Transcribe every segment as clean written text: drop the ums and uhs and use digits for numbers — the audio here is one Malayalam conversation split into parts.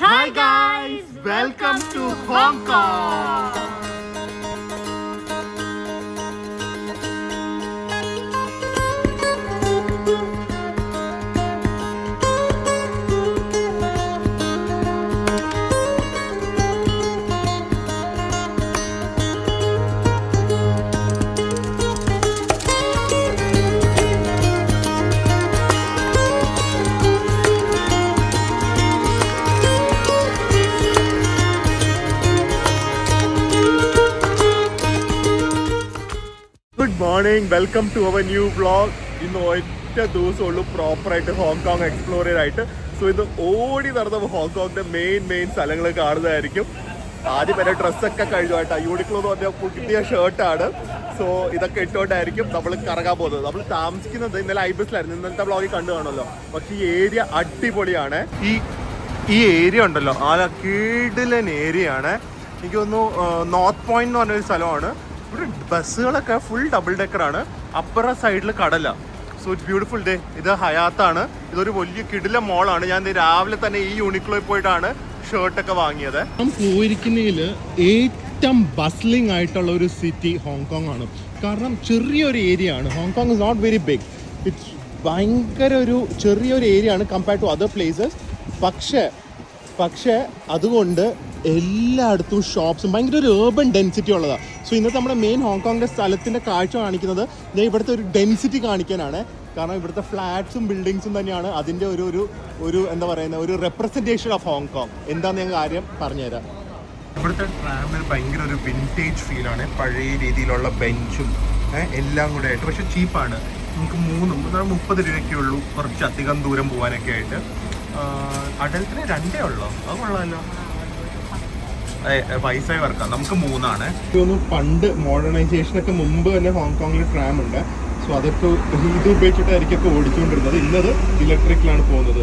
Hi guys, welcome to Hong Kong. Good morning, welcome to our new vlog. ഇന്ന് ഒറ്റ ദിവസമുള്ളൂ പ്രോപ്പറായിട്ട് ഹോങ്കോങ് എക്സ്പ്ലോർ ചെയ്തായിട്ട്. സോ ഇത് ഓടി നടന്ന ഹോങ്കോങ്ങിന്റെ മെയിൻ സ്ഥലങ്ങൾ കാണുന്നതായിരിക്കും. ആദ്യം വരെ ഡ്രസ്സൊക്കെ കഴിഞ്ഞു കേട്ടോ. യൂണിക്ലോ എന്ന് പറഞ്ഞാൽ പുതിയ ഷർട്ടാണ്. സോ ഇതൊക്കെ ഇട്ടുകൊണ്ടായിരിക്കും നമ്മൾ കറങ്ങാൻ പോകുന്നത്. നമ്മൾ താമസിക്കുന്നത് ഇന്നലെ ഐബിസിലായിരുന്നു, ഇന്നലത്തെ വ്ളോഗിൽ കണ്ടു കാണുമല്ലോ. പക്ഷേ ഈ ഏരിയ അടിപൊളിയാണ്. ഈ ഏരിയ ഉണ്ടല്ലോ, ആ കിടിലൻ ഏരിയ ആണ്. എനിക്ക് തോന്നുന്നു നോർത്ത് പോയിന്റ് എന്ന് പറഞ്ഞൊരു സ്ഥലമാണ്. ഇവിടെ ബസ്സുകളൊക്കെ ഫുൾ ഡബിൾ ഡെക്കറാണ്. അപ്പുറ സൈഡിൽ കടല. So it's beautiful day. ഇത് ഹയാത്താണ്. ഇതൊരു വലിയ കിടില മോളാണ്. ഞാൻ രാവിലെ തന്നെ ഈ യൂണിക്ലോയിൽ പോയിട്ടാണ് ഷർട്ടൊക്കെ വാങ്ങിയത്. ഞാൻ പോയിരിക്കുന്നതിൽ ഏറ്റവും ബസ്ലിംഗ് ആയിട്ടുള്ള ഒരു സിറ്റി ഹോങ്കോങ് ആണ്. കാരണം ചെറിയൊരു ഏരിയ ആണ്. Hong Kong is not very big. It's ഭയങ്കര ഒരു ചെറിയൊരു ഏരിയ ആണ് കമ്പയർ ടു അതർ പ്ലേസസ്. പക്ഷേ അതുകൊണ്ട് എല്ലായിടത്തും ഷോപ്സും ഭയങ്കര ഒരു ഏർബൻ ഡെൻസിറ്റി ഉള്ളതാണ്. സോ ഇന്നത്തെ നമ്മുടെ മെയിൻ ഹോങ്കോങ്ങിൻ്റെ സ്ഥലത്തിൻ്റെ കാഴ്ച കാണിക്കുന്നത് ഞാൻ ഇവിടുത്തെ ഒരു ഡെൻസിറ്റി കാണിക്കാനാണ്. കാരണം ഇവിടുത്തെ ഫ്ലാറ്റ്സും ബിൽഡിങ്സും തന്നെയാണ് അതിൻ്റെ ഒരു എന്താ പറയുന്ന ഒരു റെപ്രസെൻറ്റേഷൻ ഓഫ് ഹോങ്കോങ്. എന്താണെന്ന് ഞാൻ കാര്യം പറഞ്ഞുതരാം. ഇവിടുത്തെ ട്രാമിന് ഭയങ്കര ഒരു വിൻറ്റേജ് ഫീലാണ്. പഴയ രീതിയിലുള്ള ബെഞ്ചും എല്ലാം കൂടെ ആയിട്ട്. പക്ഷെ ചീപ്പാണ്. നമുക്ക് 30 രൂപയ്ക്കേ ഉള്ളൂ കുറച്ചധികം ദൂരം പോകാനൊക്കെ ആയിട്ട്. അഡൽറ്റിന് 2 ഉള്ളൂ. അത് കൊള്ളാമല്ലോ. വയസ്സായി വർക്കാം. നമുക്ക് 3 ആണ്. പണ്ട് മോഡേണൈസേഷനൊക്കെ മുമ്പ് തന്നെ ഹോങ്കോങ്ങിൽ ട്രാം ഉണ്ട്. സോ അതൊക്കെ ഇത് ഉപയോഗിച്ചിട്ടായിരിക്കും ഓടിച്ചുകൊണ്ടിരുന്നത്. ഇന്നത് ഇലക്ട്രിക്കിലാണ് പോകുന്നത്.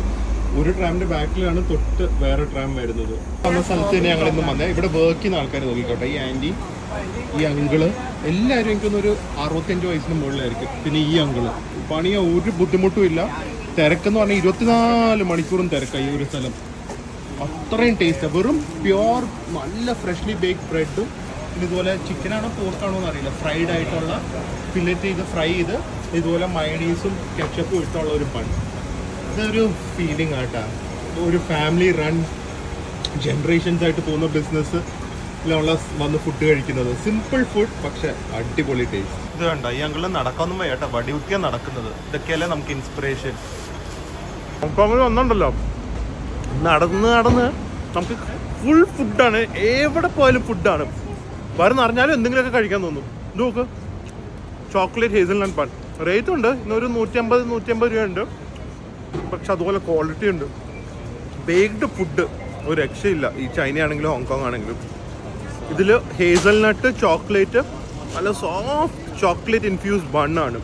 ഒരു ട്രാമിന്റെ ബാക്കിലാണ് തൊട്ട് വേറെ ട്രാം വരുന്നത്. വന്ന സ്ഥലത്ത് തന്നെ ഞങ്ങൾ ഇന്നും വന്നത്. ഇവിടെ വർക്ക് ചെയ്യുന്ന ആൾക്കാർ നോക്കിക്കോട്ടെ. ഈ ആൻറ്റി, ഈ അങ്കിള് എല്ലാവരും എനിക്കൊന്നൊരു 65 വയസ്സിന് മുകളിലായിരിക്കും. പിന്നെ ഈ അങ്കിള് പണിയ ഒരു ബുദ്ധിമുട്ടും ഇല്ല. തിരക്കെന്ന് പറഞ്ഞാൽ 24 മണിക്കൂറും തിരക്കായി ഈ ഒരു സ്ഥലം. അത്രയും ടേസ്റ്റാണ്. വെറും പ്യോർ നല്ല ഫ്രഷ്ലി ബേക്ക് ബ്രെഡും പിന്നെ ഇതുപോലെ ചിക്കനാണോ പോർക്കാണോ എന്ന് അറിയില്ല, ഫ്രൈഡ് ആയിട്ടുള്ള ഫില്ലറ്റ് ചെയ്ത് ഫ്രൈ ചെയ്ത് ഇതുപോലെ മയണീസും കെച്ചപ്പും ഇട്ടുള്ള ഒരു ബൺ. ഇതൊരു ഫീലിംഗ് ആയിട്ടാണ്. ഒരു ഫാമിലി റൺ ജനറേഷൻസ് ആയിട്ട് പോകുന്ന ബിസിനസ് ഉള്ള വന്ന് ഫുഡ് കഴിക്കുന്നത്. സിമ്പിൾ ഫുഡ് പക്ഷെ അടിപൊളി ടേസ്റ്റ്. ഇത് കണ്ട ഈ അങ്കിള് നടക്കാനൊന്നും വയ്യാട്ടോ, വടികുത്തിയാണ് നടക്കുന്നത്. ഇതൊക്കെയല്ലേ നമുക്ക് ഇൻസ്പിറേഷൻ. ഹോങ്കോങ്ങിൽ വന്നുണ്ടല്ലോ, നടന്ന് നമുക്ക് ഫുൾ ഫുഡാണ്. എവിടെ പോയാലും ഫുഡാണ്. വരുന്ന അറിഞ്ഞാലും എന്തെങ്കിലുമൊക്കെ കഴിക്കാൻ തോന്നും. ഇത് നോക്ക്, ചോക്ലേറ്റ് ഹേസൽനട്ട് ബൺ. റേറ്റ് ഉണ്ട്, ഇന്നൊരു 150 രൂപയുണ്ട്. പക്ഷെ അതുപോലെ ക്വാളിറ്റി ഉണ്ട്. ബേക്ക്ഡ് ഫുഡ് ഒരു രക്ഷയില്ല. ഈ ചൈന ആണെങ്കിലും ഹോങ്കോങ് ആണെങ്കിലും. ഇതിൽ ഹേസൽനട്ട് ചോക്ലേറ്റ് നല്ല സോഫ്റ്റ് ചോക്ലേറ്റ് ഇൻഫ്യൂസ്ഡ് ബണ്ണാണ്.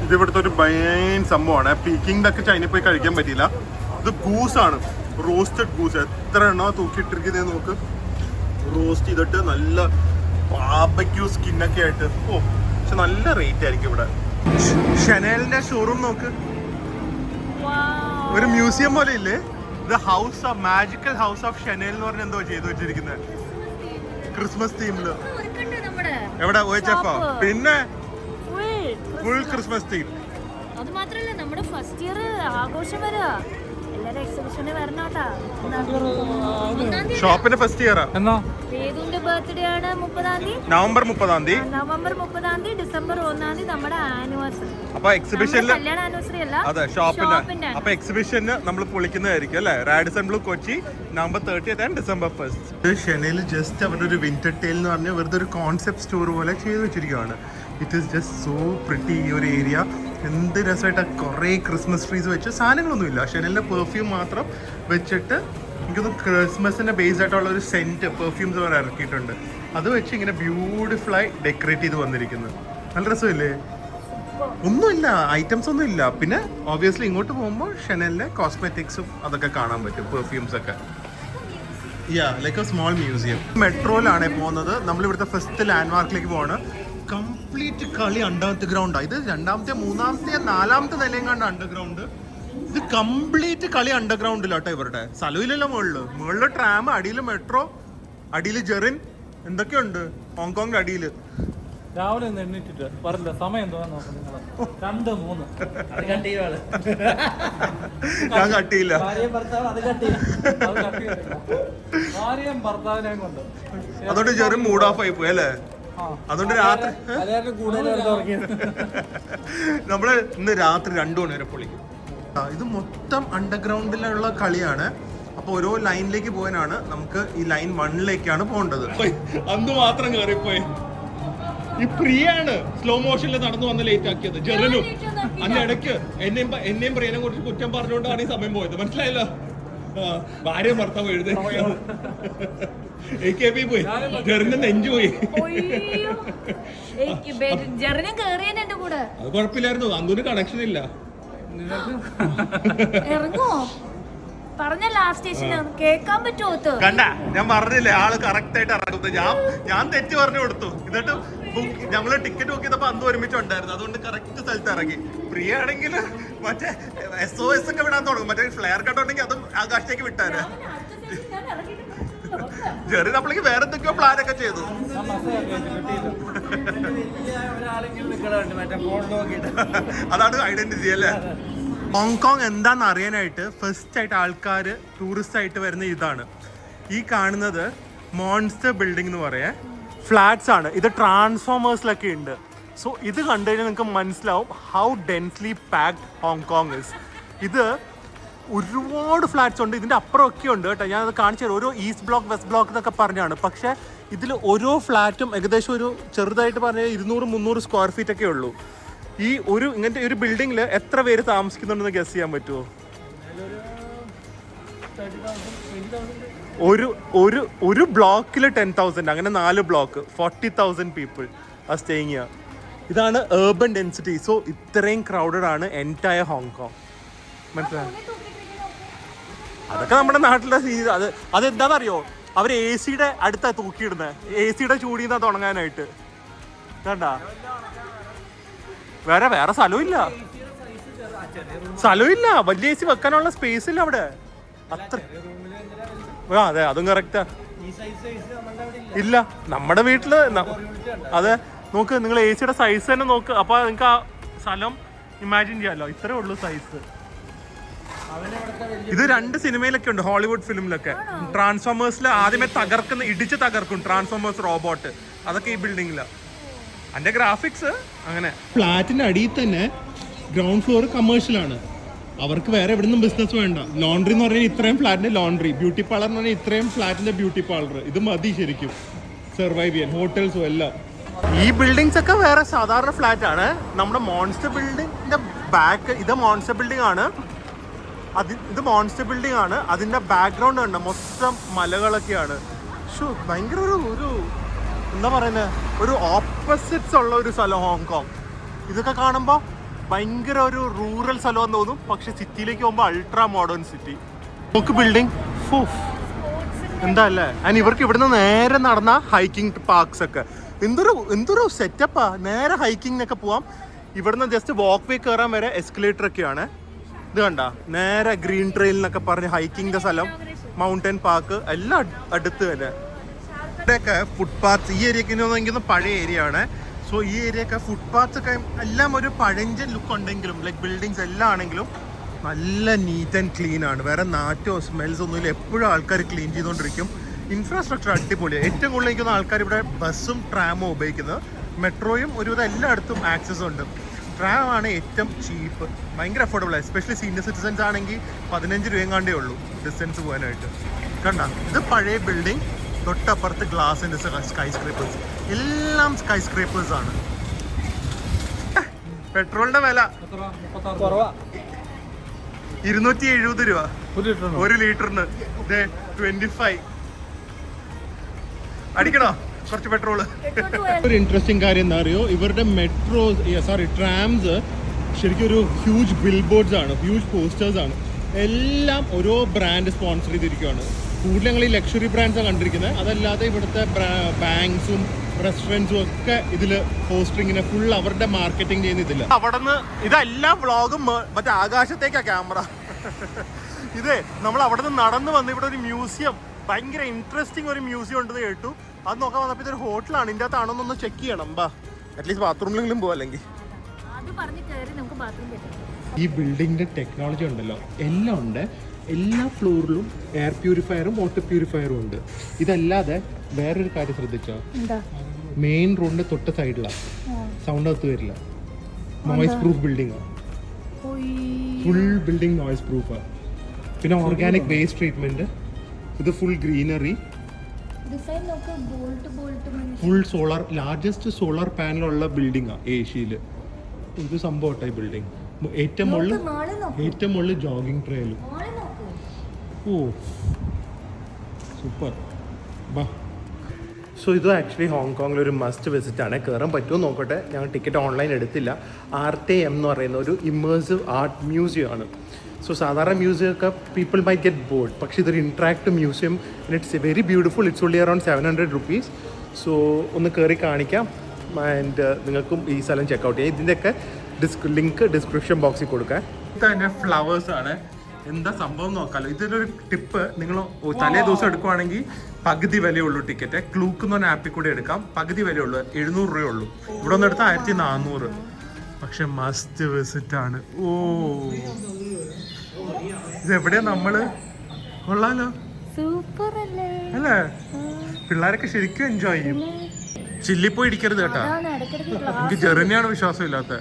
ഇതിവിടുത്തെ ഒരു മെയിൻ സംഭവമാണ്. പീക്കിംഗൊക്കെ ചൈനയിൽ പോയി കഴിക്കാൻ പറ്റിയില്ല. ഇത് ഗൂസാണ്, റോസ്റ്റഡ് ഗൂസ്. എത്ര എണ്ണോ തൂക്കിയിട്ടിരിക്കുന്നത് നോക്ക്. റോസ്റ്റ് ചെയ്തിട്ട് നല്ല ബാർബക്യൂ സ്കിന്നൊക്കെ ആയിട്ട്. പക്ഷെ നല്ല റേറ്റ് ആയിരിക്കും ഇവിടെ. ഷനേലിന്റെ ഷോറൂം നോക്ക്, ഒരു മ്യൂസിയം പോലെ ഇല്ലേ. The house of magical house of Chanel എന്ന് പറഞ്ഞ എന്തോ ചെയ്തു വെച്ചിരിക്കുന്നത് ക്രിസ്മസ് തീമില്. എവിടെ OHF? പിന്നെ ഫുൾ ക്രിസ്മസ് തീം. അത് മാത്രല്ല നമ്മുടെ ഫസ്റ്റ് ഇയർ ആഘോഷം വരാ. എല്ലാരും എക്സിബിഷന് വരണോട്ടാ. ഷോപ്പിന്റെ ഫസ്റ്റ് ഇയർ വേദുവിന്റെ ബർത്ത്ഡേ ആണ് 30-ാം തീയതി, നവംബർ 30-ാം തീയതി. ഡിസംബർ 1-ാം തീയതി നമ്മുടെ ആനിവേഴ്സറി. അപ്പൊ എക്സിബിഷനിൽ കല്യാണ ആനിവേഴ്സറി അല്ല, അതെ ഷോപ്പിന്റെ. അപ്പൊ എക്സിബിഷന് നമ്മൾ പൊളിക്കുന്നതായിരിക്കും അല്ലെ. Radisson Blu Kochi November 30th and December 1st. ഷെനയിൽ ജസ്റ്റ് അവരുടെ ഒരു വിന്റർ ടെയിൽ എന്ന് പറഞ്ഞ വെറുതെ ഒരു കോൺസെപ്റ്റ് സ്റ്റോർ പോലെ ചെയ്ത് വെച്ചിരിക്കുകയാണ്. It is just so pretty. ഈ ഒരു ഏരിയ എന്ത് രസമായിട്ട് കുറേ ക്രിസ്മസ് ട്രീസ് വെച്ച് സാധനങ്ങളൊന്നുമില്ല. ഷെനലിൻ്റെ പെർഫ്യൂം മാത്രം വെച്ചിട്ട് എനിക്കൊന്ന് ക്രിസ്മസിൻ്റെ ബേസ് ആയിട്ടുള്ള ഒരു സെൻറ്റ് പെർഫ്യൂംസ് അവർ ഇറക്കിയിട്ടുണ്ട്. അത് വെച്ച് ഇങ്ങനെ ബ്യൂട്ടിഫുള്ളായി ഡെക്കറേറ്റ് ചെയ്ത് വന്നിരിക്കുന്നത്. നല്ല രസമില്ലേ? ഒന്നുമില്ല, ഐറ്റംസ് ഒന്നും ഇല്ല. പിന്നെ ഓബിയസ്ലി ഇങ്ങോട്ട് പോകുമ്പോൾ ഷെനലിലെ കോസ്മെറ്റിക്സും അതൊക്കെ കാണാൻ പറ്റും, പെർഫ്യൂംസ് ഒക്കെ. Like a small museum. മെട്രോയിലാണ് പോകുന്നത്. നമ്മളിവിടുത്തെ ഫസ്റ്റ് ലാൻഡ്മാർക്കിലേക്ക് പോവാണ്. കംപ്ലീറ്റ് കളി അണ്ടർഗ്രൗണ്ടാണ്. ഇത് 2ാമത്തെ 3ാമത്തെ 4ാമത്തെ നിലയും കണ്ട അണ്ടർഗ്രൗണ്ട്. ഇത് കംപ്ലീറ്റ് കളി അണ്ടർഗ്രൗണ്ടിലാട്ടോ ഇവരുടെ. സ്ഥലമില്ലല്ലോ മുകളില് ട്രാം, അടിയില് മെട്രോ, അടിയില് ജെറിൻ, എന്തൊക്കെയുണ്ട് ഹോങ്കോങ്ങിന്റെ അടിയില്. രാവിലെ ഒന്ന് എണ്ണിട്ടിട്ട് പറഞ്ഞില്ല സമയം എന്തോ നോക്കാം നിങ്ങള്. 2, 3 ഞാൻ കട്ടിയില്ല. ഭാര്യയും ഭർത്താവ് അത് കട്ടിയില്ല. ഭാര്യയും ഭർത്താവിനെയും കൊണ്ട് അതുകൊണ്ട് ജെറിൻ മൂഡ് ഓഫ് ആയി പോയി അല്ലേ. അതുകൊണ്ട് രാത്രി നമ്മള് ഇന്ന് രാത്രി 2 മണി വരെ പൊളിക്കും. ഇത് മൊത്തം അണ്ടർഗ്രൗണ്ടിലുള്ള കളിയാണ്. അപ്പൊ ഓരോ ലൈനിലേക്ക് പോകാനാണ്. നമുക്ക് ഈ ലൈൻ 1ലേക്കാണ് പോകേണ്ടത്. അന്ന് മാത്രം കയറിപ്പോയി. ഈ പ്രിയാണ് സ്ലോ മോഷനിൽ നടന്നു വന്ന് ലേറ്റ് ആക്കിയത്. ജെറിനും അന്ന് ഇടയ്ക്ക് എന്നെയും പ്രിയനെ കുറിച്ച് കുറ്റം പറഞ്ഞുകൊണ്ടാണ് ഈ സമയം പോയത്. മനസ്സിലായല്ലോ. ഭാര്യ ഭർത്താവ് എഴുതി AKB പോയി. ജെറിന് നെഞ്ചു പോയി. അത് കുഴപ്പമില്ലായിരുന്നു. അന്നൊരു കണക്ഷൻ ഇല്ല. പറഞ്ഞ ലാസ്റ്റ് സ്റ്റേഷൻ കേൾക്കാൻ പറ്റുമോ? കണ്ട ഞാൻ പറഞ്ഞില്ലേ ആള് കറക്റ്റ് ആയിട്ട് ഇറങ്ങുന്നത്. ഞാൻ തെറ്റ് പറഞ്ഞു കൊടുത്തു. എന്നിട്ട് ഞങ്ങള് ടിക്കറ്റ് ബുക്ക് ചെയ്തപ്പോ അന്ന് ഒരുമിച്ചുണ്ടായിരുന്നു. അതുകൊണ്ട് കറക്റ്റ് സ്ഥലത്ത് ഇറങ്ങി. പ്രിയ ആണെങ്കിൽ മറ്റേ SOS ഒക്കെ വിടാൻ തുടങ്ങും. മറ്റേ ഫ്ലെയർ കട്ട് ഉണ്ടെങ്കിൽ അതും ആകാശത്തേക്ക് വിട്ടാര്. ജെറി നമ്മളേക്ക് വേറെ എന്തൊക്കെയോ പ്ലാൻ ഒക്കെ ചെയ്തു. അതാണ് ഐഡന്റിറ്റി അല്ലേ. ഹോങ്കോങ് എന്താന്ന് അറിയാനായിട്ട് ഫസ്റ്റ് ആയിട്ട് ആൾക്കാർ ടൂറിസ്റ്റ് ആയിട്ട് വരുന്ന ഇതാണ്. ഈ കാണുന്നത് മോൺസ്റ്റർ ബിൽഡിംഗ് എന്ന് പറയാ ഫ്ലാറ്റ്സ് ആണ്. ഇത് ട്രാൻസ്ഫോമേഴ്സിലൊക്കെ ഉണ്ട്. സോ ഇത് കണ്ടു കഴിഞ്ഞാൽ നിങ്ങൾക്ക് മനസ്സിലാവും how densely packed Hong Kong is. ഇത് ഒരുപാട് ഫ്ലാറ്റ്സ് ഉണ്ട്. ഇതിൻ്റെ അപ്പുറമൊക്കെ ഉണ്ട് കേട്ടോ. ഞാനത് കാണിച്ചു തരാം. ഓരോ ഈസ്റ്റ് ബ്ലോക്ക് വെസ്റ്റ് ബ്ലോക്ക് എന്നൊക്കെ പറഞ്ഞാണ്. പക്ഷേ ഇതിൽ ഓരോ ഫ്ലാറ്റും ഏകദേശം ഒരു ചെറുതായിട്ട് പറഞ്ഞാൽ 200-300 സ്ക്വയർ ഫീറ്റ് ഒക്കെ ഉള്ളൂ. ഈ ഇങ്ങനത്തെ ഒരു ബിൽഡിങ്ങിൽ എത്ര പേര് താമസിക്കുന്നുണ്ടെന്ന് ഗസ് ചെയ്യാൻ പറ്റുമോ? ഒരു ബ്ലോക്കിൽ 10,000, അങ്ങനെ 4 ബ്ലോക്ക് 40,000 പീപ്പിൾ ആ സ്റ്റേയിങ് ചെയ്യുക. ഇതാണ് ഏർബൻ ഡെൻസിറ്റി. സോ ഇത്രയും ക്രൗഡഡ് ആണ് എൻറ്റയർ ഹോങ്കോങ്. മനസ്സിലായി? അതൊക്കെ നമ്മുടെ നാട്ടിലെ അതെന്താണെന്നറിയോ? അവർ AC-യുടെ അടുത്താണ് തൂക്കിയിടുന്നത്. AC-യുടെ ചൂടിന്നാ തുടങ്ങാനായിട്ട്. കണ്ട വേറെ സ്ഥലമില്ല. വലിയ AC വെക്കാനുള്ള സ്പേസ് ഇല്ല അവിടെ. അത്ര അതെ, അതും കറക്റ്റാ. ഇല്ല നമ്മുടെ വീട്ടില്. അതെ, നോക്ക് നിങ്ങൾ AC-യുടെ സൈസ് തന്നെ നോക്ക്. അപ്പൊ നിങ്ങൾക്ക് ആ സ്ഥലം ഇമാജിൻ ചെയ്യാലോ. ഇത്രേ ഉള്ളൂ സൈസ്. ഇത് 2 സിനിമയിലൊക്കെ ഉണ്ട്, ഹോളിവുഡ് ഫിലിമിലൊക്കെ. ട്രാൻസ്ഫോമേഴ്സിൽ ആദ്യമേ ഇടിച്ച് തകർക്കും ട്രാൻസ്ഫോമേഴ്സ് റോബോട്ട്. അതൊക്കെ ഈ ബിൽഡിങ്ങിലാണ്. അതിന്റെ ഗ്രാഫിക്സ് അങ്ങനെ. ഫ്ലാറ്റിന്റെ അടിയിൽ തന്നെ ഗ്രൗണ്ട് ഫ്ലോർ കമേഴ്ഷ്യലാണ്. അവർക്ക് വേറെ എവിടെ നിന്നും ബിസിനസ് വേണ്ട. ലോണ്ടറി എന്ന് പറഞ്ഞാൽ ഇത്രയും ഫ്ലാറ്റിന്റെ ലോണ്ടറി, ബ്യൂട്ടി പാർലർ എന്ന് പറഞ്ഞാൽ ഇത്രയും ഫ്ലാറ്റിന്റെ ബ്യൂട്ടി പാർലർ. ഇത് മതി ശരിക്കും സർവൈവ് ചെയ്യാൻ. ഹോട്ടൽസും എല്ലാം. ഈ ബിൽഡിങ്സ് ഒക്കെ വേറെ സാധാരണ ഫ്ലാറ്റ് ആണ്. നമ്മുടെ മോൺസ്റ്റർ ബിൽഡിങ്ങിന്റെ ബാക്ക് ഇത് മോൺസ്റ്റർ ബിൽഡിംഗ് ആണ്. ഇത് മോൺസ്റ്റർ ബിൽഡിംഗ് ആണ്. അതിന്റെ ബാക്ക്ഗ്രൗണ്ട് കണ്ട മൊത്തം മലകളൊക്കെയാണ്. ഭയങ്കര ഒരു എന്താ പറയുന്നത്, ഒരു ഓപ്പോസിറ്റ്സ് ഉള്ള ഒരു സ്ഥലം ഹോങ്കോങ്. ഇതൊക്കെ കാണുമ്പോൾ ഭയങ്കര ഒരു റൂറൽ സ്ഥലമെന്ന് തോന്നും. പക്ഷെ സിറ്റിയിലേക്ക് പോകുമ്പോൾ അൾട്രാ മോഡേൺ സിറ്റി. നോക്ക് ബിൽഡിംഗ് എന്താ അല്ലേ. ആൻഡ് ഇവർക്ക് ഇവിടുന്ന് നേരെ നടന്ന ഹൈക്കിംഗ് പാർക്സ് ഒക്കെ എന്തൊരു സെറ്റപ്പാ. നേരെ ഹൈക്കിങ്ങിനൊക്കെ പോവാം. ഇവിടുന്ന് ജസ്റ്റ് വാക്ക് വേ കയറാൻ വരെ എസ്കലേറ്റർ ഒക്കെയാണ്. ഇത് കണ്ട നേരെ ഗ്രീൻ ട്രെയിൽ എന്നൊക്കെ പറഞ്ഞ് ഹൈക്കിങ്ങിന്റെ സ്ഥലം, മൗണ്ടൻ പാർക്ക് എല്ലാം അടുത്ത് തന്നെ. ഇവിടെയൊക്കെ ഫുട്പാത്ത് ഈ ഏരിയക്ക് പഴയ ഏരിയ ആണ്. സോ ഈ ഏരിയയൊക്കെ ഫുട്പാത്ത് ഒക്കെ എല്ലാം ഒരു പഴഞ്ചൻ ലുക്ക് ഉണ്ടെങ്കിലും ലൈക്ക് ബിൽഡിങ്സ് എല്ലാം ആണെങ്കിലും നല്ല നീറ്റ് ആൻഡ് ക്ലീൻ ആണ്. വേറെ നാറ്റോ സ്മെൽസ് ഒന്നുമില്ല. എപ്പോഴും ആൾക്കാർ ക്ലീൻ ചെയ്തുകൊണ്ടിരിക്കും. ഇൻഫ്രാസ്ട്രക്ചർ അടിപൊളിയാണ്. ഏറ്റവും കൂടുതൽ എനിക്കൊന്ന് ആൾക്കാർ ഇവിടെ ബസ്സും ട്രാമും ഉപയോഗിക്കുന്നത്. മെട്രോയും ഒരുവിധം എല്ലായിടത്തും ആക്സസ് ഉണ്ട്. ട്രാം ആണ് ഏറ്റവും ചീപ്പ്, ഭയങ്കര അഫോർഡബിൾ. എസ്പെഷ്യലി സീനിയർ സിറ്റിസൻസ് ആണെങ്കിൽ 15 രൂപയെങ്ങാണ്ടേ ഉള്ളൂ ഡിസ്റ്റൻസ് പോകാനായിട്ട്. കണ്ട ഇത് പഴയ ബിൽഡിംഗ്. തൊട്ടപ്പുറത്ത് ഗ്ലാസിൻ്റെ സ്കൈ സ്ക്രേപ്പേഴ്സ്, എല്ലാം സ്കൈ സ്ക്രേപ്പേഴ്സ് ആണ്. പെട്രോളിന്റെ വില 270 രൂപ 1 ലിറ്ററിന്. 25 അടിക്കണോ കുറച്ച് പെട്രോള്. ഒരു ഇൻട്രസ്റ്റിംഗ് കാര്യം എന്താ അറിയോ, ഇവരുടെ ട്രാംസ് ശരിക്കും ഒരു ഹ്യൂജ് ബിൽ ബോർഡ്സ് ആണ്, ഹ്യൂജ് പോസ്റ്റേഴ്സ് ആണ്. എല്ലാം ഓരോ ബ്രാൻഡ് സ്പോൺസർ ചെയ്തിരിക്കുകയാണ്. കൂടുതൽ ഞങ്ങൾ ഈ ലക്ഷറി ബ്രാൻഡ്സാണ് കണ്ടിരിക്കുന്നത്. അതല്ലാതെ ഇവിടുത്തെ ബാങ്ക്സും റെസ്റ്റോറൻറ്റ്സും ഒക്കെ ഇതിൽ പോസ്റ്ററിങ്ങിനെ ഫുൾ അവരുടെ മാർക്കറ്റിംഗ് ചെയ്യുന്ന ഇതില്ല. അവിടെ നിന്ന് ഇതെല്ലാം വ്ളോഗും മറ്റേ ആകാശത്തേക്കാ ക്യാമറ. ഇതേ നമ്മൾ അവിടെ നിന്ന് നടന്നു വന്ന് ഇവിടെ ഒരു മ്യൂസിയം, ഭയങ്കര ഇൻട്രസ്റ്റിംഗ് ഒരു മ്യൂസിയം ഉണ്ടെന്ന് കേട്ടു. അത് നോക്കാൻ വന്നപ്പോൾ ഇതൊരു ഹോട്ടലാണ്. ഇതിൻ്റെ അകത്താണോന്നൊന്ന് ചെക്ക് ചെയ്യണം. ബാ, അറ്റ്ലീസ്റ്റ് ബാത്റൂമിലെങ്കിലും പോവാ. അല്ലെങ്കിൽ ഈ ബിൽഡിങ്ങിന്റെ ടെക്നോളജി ഉണ്ടല്ലോ, എല്ലാം ഉണ്ട്. എല്ലാ ഫ്ലോറിലും എയർ പ്യൂരിഫയറും വാട്ടർ പ്യൂരിഫയറും ഉണ്ട്. ഇതല്ലാതെ വേറൊരു കാര്യം ശ്രദ്ധിച്ചോ, മെയിൻ റോഡിന്റെ തൊട്ട് സൈഡിലാണ്, സൗണ്ട് അകത്ത് വരില്ല. Noise proof building, full building noise പ്രൂഫാണ്. പിന്നെ ഓർഗാനിക് വേസ്റ്റ് ട്രീറ്റ്മെന്റ്, ഇത് full greenery, full solar, largest solar പാനലുള്ള ബിൽഡിംഗാണ് ഏഷ്യയിൽ. ഇത് സംഭവട്ടെ ഈ ബിൽഡിംഗ്. ഏറ്റവും മുകളിൽ ജോഗിങ് ട്രെയിലും. Oh super. ബാ. സോ ഇത് ആക്ച്വലി ഹോങ്കോങ്ങിൽ ഒരു മസ്റ്റ് വിസിറ്റ് ആണ്. കയറാൻ പറ്റുമോ നോക്കട്ടെ. ഞങ്ങൾ ടിക്കറ്റ് ഓൺലൈൻ എടുത്തില്ല. RTM എന്ന് പറയുന്ന ഒരു ഇമേഴ്സീവ് ആർട്ട് മ്യൂസിയം ആണ്. സോ സാധാരണ മ്യൂസിയം ഒക്കെ പീപ്പിൾ മൈ ഗെറ്റ് ബോർഡ്, പക്ഷേ ഇതൊരു interactive museum. It's very beautiful. It's only around 700 rupees. So ഒന്ന് കയറി കാണിക്കാം. ആൻഡ് നിങ്ങൾക്കും ഈ സ്ഥലം ചെക്കൗട്ട് ചെയ്യാം. ഇതിൻ്റെയൊക്കെ ലിങ്ക് ഡിസ്ക്രിപ്ഷൻ ബോക്സിൽ കൊടുക്കാം. ഇത് തന്നെ ഫ്ലവേഴ്സ് ആണ്. എന്താ സംഭവം നോക്കാമല്ലോ. ഇതിലൊരു ടിപ്പ്, നിങ്ങൾ തലേ ദിവസം എടുക്കുവാണെങ്കിൽ പകുതി വിലയുള്ളൂ ടിക്കറ്റ്. ക്ലൂക്ക് എന്ന് പറഞ്ഞ ആപ്പിൽ കൂടെ എടുക്കാം. പകുതി വിലയുള്ളൂ, 700 രൂപയുള്ളൂ. ഇവിടെ ഒന്ന് എടുത്താൽ 1400. പക്ഷെ മസ്റ്റ് വിസിറ്റ് ആണ്. ഓ ഇതെവിടെയാ നമ്മള്? കൊള്ളാലോ, സൂപ്പർ അല്ലേ? പിള്ളേരൊക്കെ ശരിക്കും എൻജോയ് ചെയ്യും. ചില്ലിപ്പോയി ഇരിക്കരുത് കേട്ടാ. എനിക്ക് ജെറിനെയാണ് വിശ്വാസം ഇല്ലാത്ത.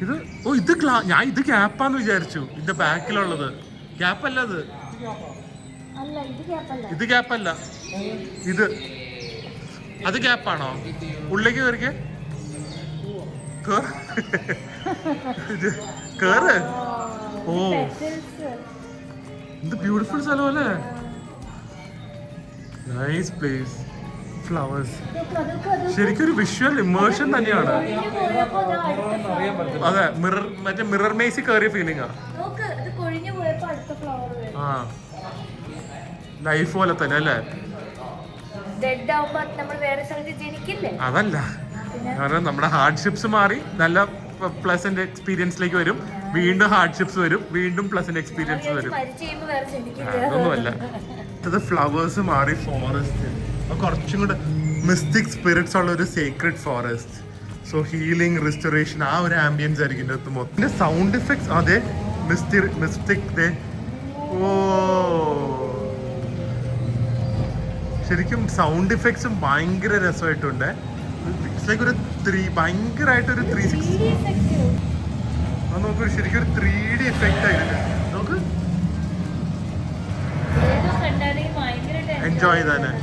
ഇത് ഞാൻ ഇത് ഗ്യാപ്പാന്ന് വിചാരിച്ചു. ഇതിന്റെ ബാക്കിലുള്ളത് ഗ്യാപ്പല്ല. ഇത് ഗ്യാപ്പല്ല, അത് ഗ്യാപ്പാണോ? ഉള്ളിലേക്ക് കയറിക്കേ, കേറ്. ഓ എന്ത് ബ്യൂട്ടിഫുൾ സ്ഥലം അല്ലേ. Nice place. ഫ്ലവേഴ്സ് ശരിക്കും ഒരു വിഷ്വൽ ഇമേർഷൻ തന്നെയാണ്. അതെ, മറ്റേ മിറർ മേസി കയറിയ ഫീലിംഗാ. ആ ലൈഫ് പോലെ തന്നെ അല്ലേ. അതല്ല, കാരണം നമ്മുടെ ഹാർഡ്ഷിപ്സ് മാറി നല്ല പ്ലസന്റ് എക്സ്പീരിയൻസിലേക്ക് വരും. വീണ്ടും ഹാർഡ്ഷിപ്സ് വരും, വീണ്ടും പ്ലസന്റ് എക്സ്പീരിയൻസ് വരും. അതൊന്നുമല്ല, ഇത് ഫ്ലവേഴ്സ് മാറി ഫോറസ്റ്റ്, കുറച്ചും കൂടെ മിസ്റ്റിക് സ്പിരിറ്റ്സ് ഉള്ള ഒരു secret forest. So healing, restoration, ആ ഒരു ആംബിയൻസ് ആയിരിക്കും ഇതിന്റെ മൊത്തം. പിന്നെ സൗണ്ട് എഫക്ട്സ്, അതെ, മിസ്റ്റിക്. ഓ ശരിക്കും സൗണ്ട് എഫക്ട്സും ഭയങ്കര രസമായിട്ടുണ്ട്. ഇറ്റ്സ് ലൈക്ക് ഒരു ഭയങ്കരമായിട്ടൊരു 360. അത് നോക്കൂ, ശരിക്കും ഒരു 3D എഫക്റ്റ് ആയിരുന്നു. നോക്ക്, എൻജോയ് ചെയ്താനെ.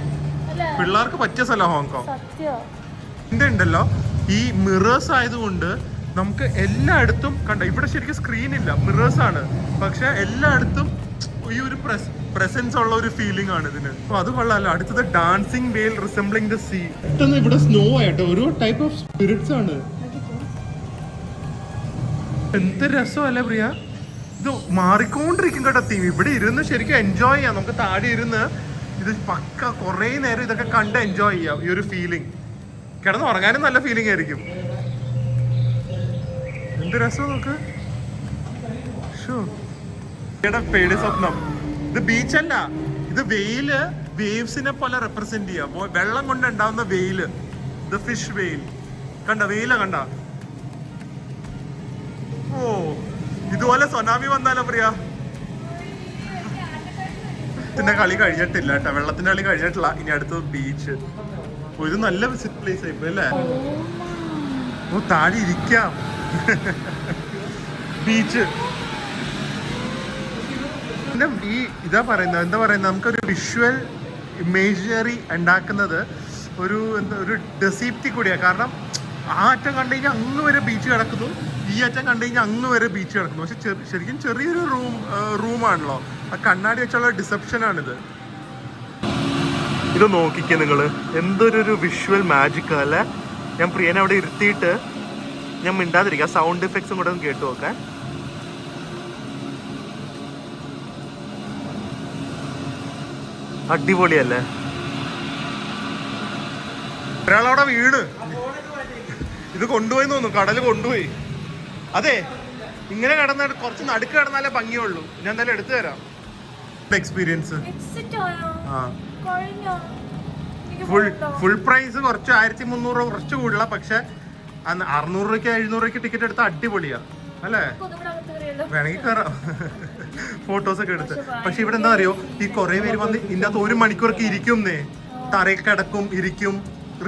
പിള്ളേർക്ക് പറ്റിയ സ്ഥലം ഹോങ്കോങ്. ഇതിന്റെ ഉണ്ടല്ലോ, ഈ മിറേഴ്സ് ആയതുകൊണ്ട് നമുക്ക് എല്ലായിടത്തും ഇവിടെ ശരിക്കും സ്ക്രീൻ ഇല്ല, മിറേഴ്സ് ആണ്. പക്ഷെ എല്ലായിടത്തും ഈ ഒരു പ്രസൻസ് ഉള്ള ഒരു ഫീലിംഗ് ആണ് ഇതിന്. അപ്പൊ അത് കൊള്ളാലോ. അടുത്തത് ഡാൻസിങ് വെയിൽ റിസംബ്ലിംഗ് ദ സീ. പെട്ടെന്ന് ഇവിടെ സ്നോ ആയിട്ട് ഓരോ ടൈപ്പ് ഓഫ് സ്പിരിറ്റ്സ് ആണ്. എന്ത് രസമല്ലേ പ്രിയ. ഇത് മാറിക്കൊണ്ടിരിക്കും കേട്ടോ തീം. ഇവിടെ ഇരുന്ന് ശരിക്കും എൻജോയ് ചെയ്യാം. നമുക്ക് താഴെ ഇരുന്ന് ഇത് പക്ക കുറേ നേരം ഇതൊക്കെ കണ്ട് എൻജോയ് ചെയ്യാം. ഈ ഒരു ഫീലിംഗ്, കിടന്ന് ഉറങ്ങാനും നല്ല ഫീലിംഗ് ആയിരിക്കും. എന്ത് രസം നോക്ക്. പേടി സ്വപ്നം. ഇത് ബീച്ചല്ല, ഇത് വെയില് വേവ്സിനെ പോലെ റെപ്രസെന്റ് ചെയ്യാം. വെള്ളം കൊണ്ട് ഉണ്ടാവുന്ന വെയില്, ദ ഫിഷ് വെയിൽ. കണ്ട വെയില കണ്ട. ഓ ഇതുപോലെ സുനാമി വന്നാലോ പ്രിയ. വെള്ളത്തിന്റെ കളി കഴിഞ്ഞിട്ടില്ല കേട്ടോ, വെള്ളത്തിന്റെ കളി കഴിഞ്ഞിട്ടില്ല. ഇനി അടുത്തത് ബീച്ച്. ഒരു നല്ല വിസിറ്റ് പ്ലേസ് ആയിപ്പോ അല്ലേ. ഓ താഴെ ഇരിക്കാം. ബീച്ച് ഈ ഇതാ പറയുന്നത്, എന്താ പറയുന്നത്, നമുക്കൊരു വിഷ്വൽ ഇമേജിനറി ഉണ്ടാക്കുന്നത് ഒരു ഡെസീപ്തി കൂടിയാണ്. കാരണം ആ അറ്റം കണ്ടു കഴിഞ്ഞാൽ അങ്ങ് വരെ ബീച്ച് കിടക്കുന്നു, ഈ അറ്റം കണ്ടു കഴിഞ്ഞാൽ അങ്ങ് വരെ ബീച്ച് കിടക്കുന്നു. പക്ഷെ ശരിക്കും ചെറിയൊരു റൂമാണല്ലോ. ആ കണ്ണാടി വെച്ചുള്ള ഡിസെപ്ഷനാണിത്. ഇത് നോക്കിക്കേ നിങ്ങൾ, എന്തൊരു വിഷ്വൽ മാജിക് അല്ലേ. ഞാൻ പ്രിയനെ അവിടെ ഇരുത്തിയിട്ട് ഞാൻ മിണ്ടാതിരിക്കാം. സൗണ്ട് എഫക്ട്സും കൂടെ ഒന്ന് കേട്ടു നോക്കാൻ. അടിപൊളിയല്ലേ. ഒരാളവിടെ വീണ് ഇത് കൊണ്ടുപോയി തോന്നുന്നു, കടല് കൊണ്ടുപോയി. അതെ ഇങ്ങനെ കിടന്ന കുറച്ച് നടുക്ക് കിടന്നാലേ ഭംഗിയുള്ളൂ. ഞാൻ എന്തായാലും എടുത്തു തരാം. എക്സ്പീരിയൻസ് ഫുൾ പ്രൈസ് കുറച്ച് 1300 രൂപ കുറച്ച് കൂടുതല. പക്ഷെ 600 രൂപയ്ക്ക് 700 രൂപയ്ക്ക് ടിക്കറ്റ് എടുത്താൽ അടിപൊളിയാ അല്ലേ? വേണമെങ്കിൽ കയറാം, ഫോട്ടോസ് ഒക്കെ എടുത്ത്. പക്ഷെ ഇവിടെ എന്താ അറിയോ, ഈ കുറെ പേര് വന്ന് ഇതിന്റെ അകത്ത് 1 മണിക്കൂറൊക്കെ ഇരിക്കുന്നേ. തറയിൽ കിടക്കും, ഇരിക്കും,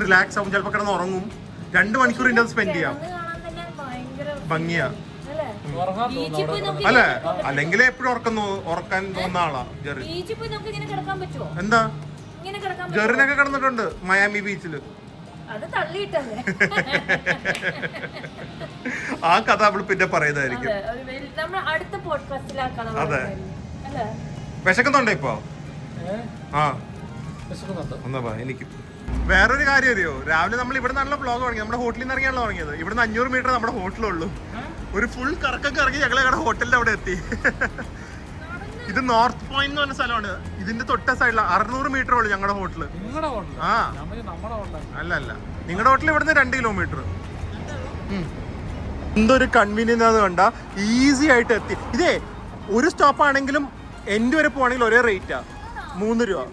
റിലാക്സ് ആവും, ചിലപ്പോ കിടന്ന് ഉറങ്ങും. 2 മണിക്കൂർ ഇതിന്റെ അകത്ത് സ്പെൻഡ് ചെയ്യാം. ഭംഗിയാ അല്ലേ? അല്ലെങ്കിൽ എപ്പോഴും ഉറക്കാൻ തോന്നുന്ന ആളാ ജെറി. എന്താ ജെറിനൊക്കെ കിടന്നിട്ടുണ്ട് മയാമി ബീച്ചില്. ആ കഥ അവള് പിന്നെ പറയുന്നതായിരിക്കും. അതെ, വിശക്കുന്നുണ്ടോ ഇപ്പൊ? ആ എന്നാ എനിക്ക് വേറൊരു കാര്യം അറിയോ, രാവിലെ നമ്മൾ ഇവിടെ നിന്നുള്ള വ്ളോഗ് തുടങ്ങി. നമ്മുടെ ഹോട്ടലിൽ നിന്ന് ഇറങ്ങിയാണല്ലോ തുടങ്ങിയത്. ഇവിടുന്ന് 500 മീറ്റർ നമ്മുടെ ഹോട്ടലുള്ളൂ. ഒരു ഫുൾ കറക്കൊക്കെ ഇറങ്ങി ഞങ്ങൾ ഞങ്ങളുടെ ഹോട്ടലിന്റെ അവിടെ എത്തി. ഇത് നോർത്ത് പോയിന്റ് എന്ന് പറഞ്ഞ സ്ഥലമാണ്. ഇതിന്റെ തൊട്ട സൈഡിൽ 600 മീറ്റർ ഉള്ളു ഞങ്ങളുടെ ഹോട്ടല്. ആ അല്ല അല്ല, നിങ്ങളുടെ ഹോട്ടൽ ഇവിടുന്ന് 2 കിലോമീറ്റർ. എന്തൊരു കൺവീനിയൻസ് ആണെന്ന് കണ്ട, ഈസി ആയിട്ട് എത്തി. ഇതേ ഒരു സ്റ്റോപ്പ് ആണെങ്കിലും എൻഡ് വരെ പോവാണെങ്കിൽ ഒരേ റേറ്റാ, 3 രൂപ.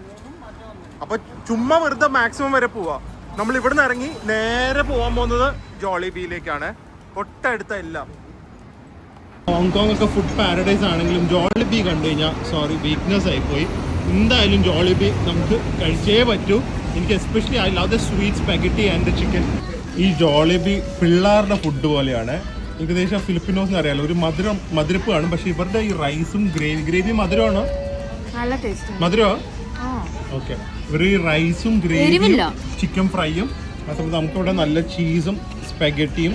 അപ്പൊ ചുമ്മാ വെറുതെ മാക്സിമം വരെ പോവാ. നമ്മൾ ഇവിടുന്ന് ഇറങ്ങി നേരെ പോകാൻ പോകുന്നത് ജോളിബിയിലേക്കാണ്. തൊട്ടടുത്ത എല്ലാം ഹോങ്കോങ് ഒക്കെ ഫുഡ് പാരഡൈസ് ആണെങ്കിലും ജോളിബി കണ്ടു കഴിഞ്ഞാൽ വീക്ക്നെസ് ആയിപ്പോയി. എന്തായാലും ജോളിബി നമുക്ക് കഴിച്ചേ പറ്റൂ. എനിക്ക് especially I love the sweet spaghetti and the chicken. ഈ ജോളിബി പിള്ളേരുടെ ഫുഡ് പോലെയാണ്. ഏകദേശം ഫിലിപ്പിനോസ് അറിയാലോ, ഒരു മധുരപ്പ് കാണും. പക്ഷെ ഇവരുടെ ഈ റൈസും ഗ്രേവി മധുരമാണോ? മധുരമോ? ഓക്കെ. ഇവർ ഈ റൈസും ഗ്രേവിയും ചിക്കൻ ഫ്രൈയും, അതുപോലെ നമുക്കിവിടെ നല്ല ചീസും സ്പെഗറ്റിയും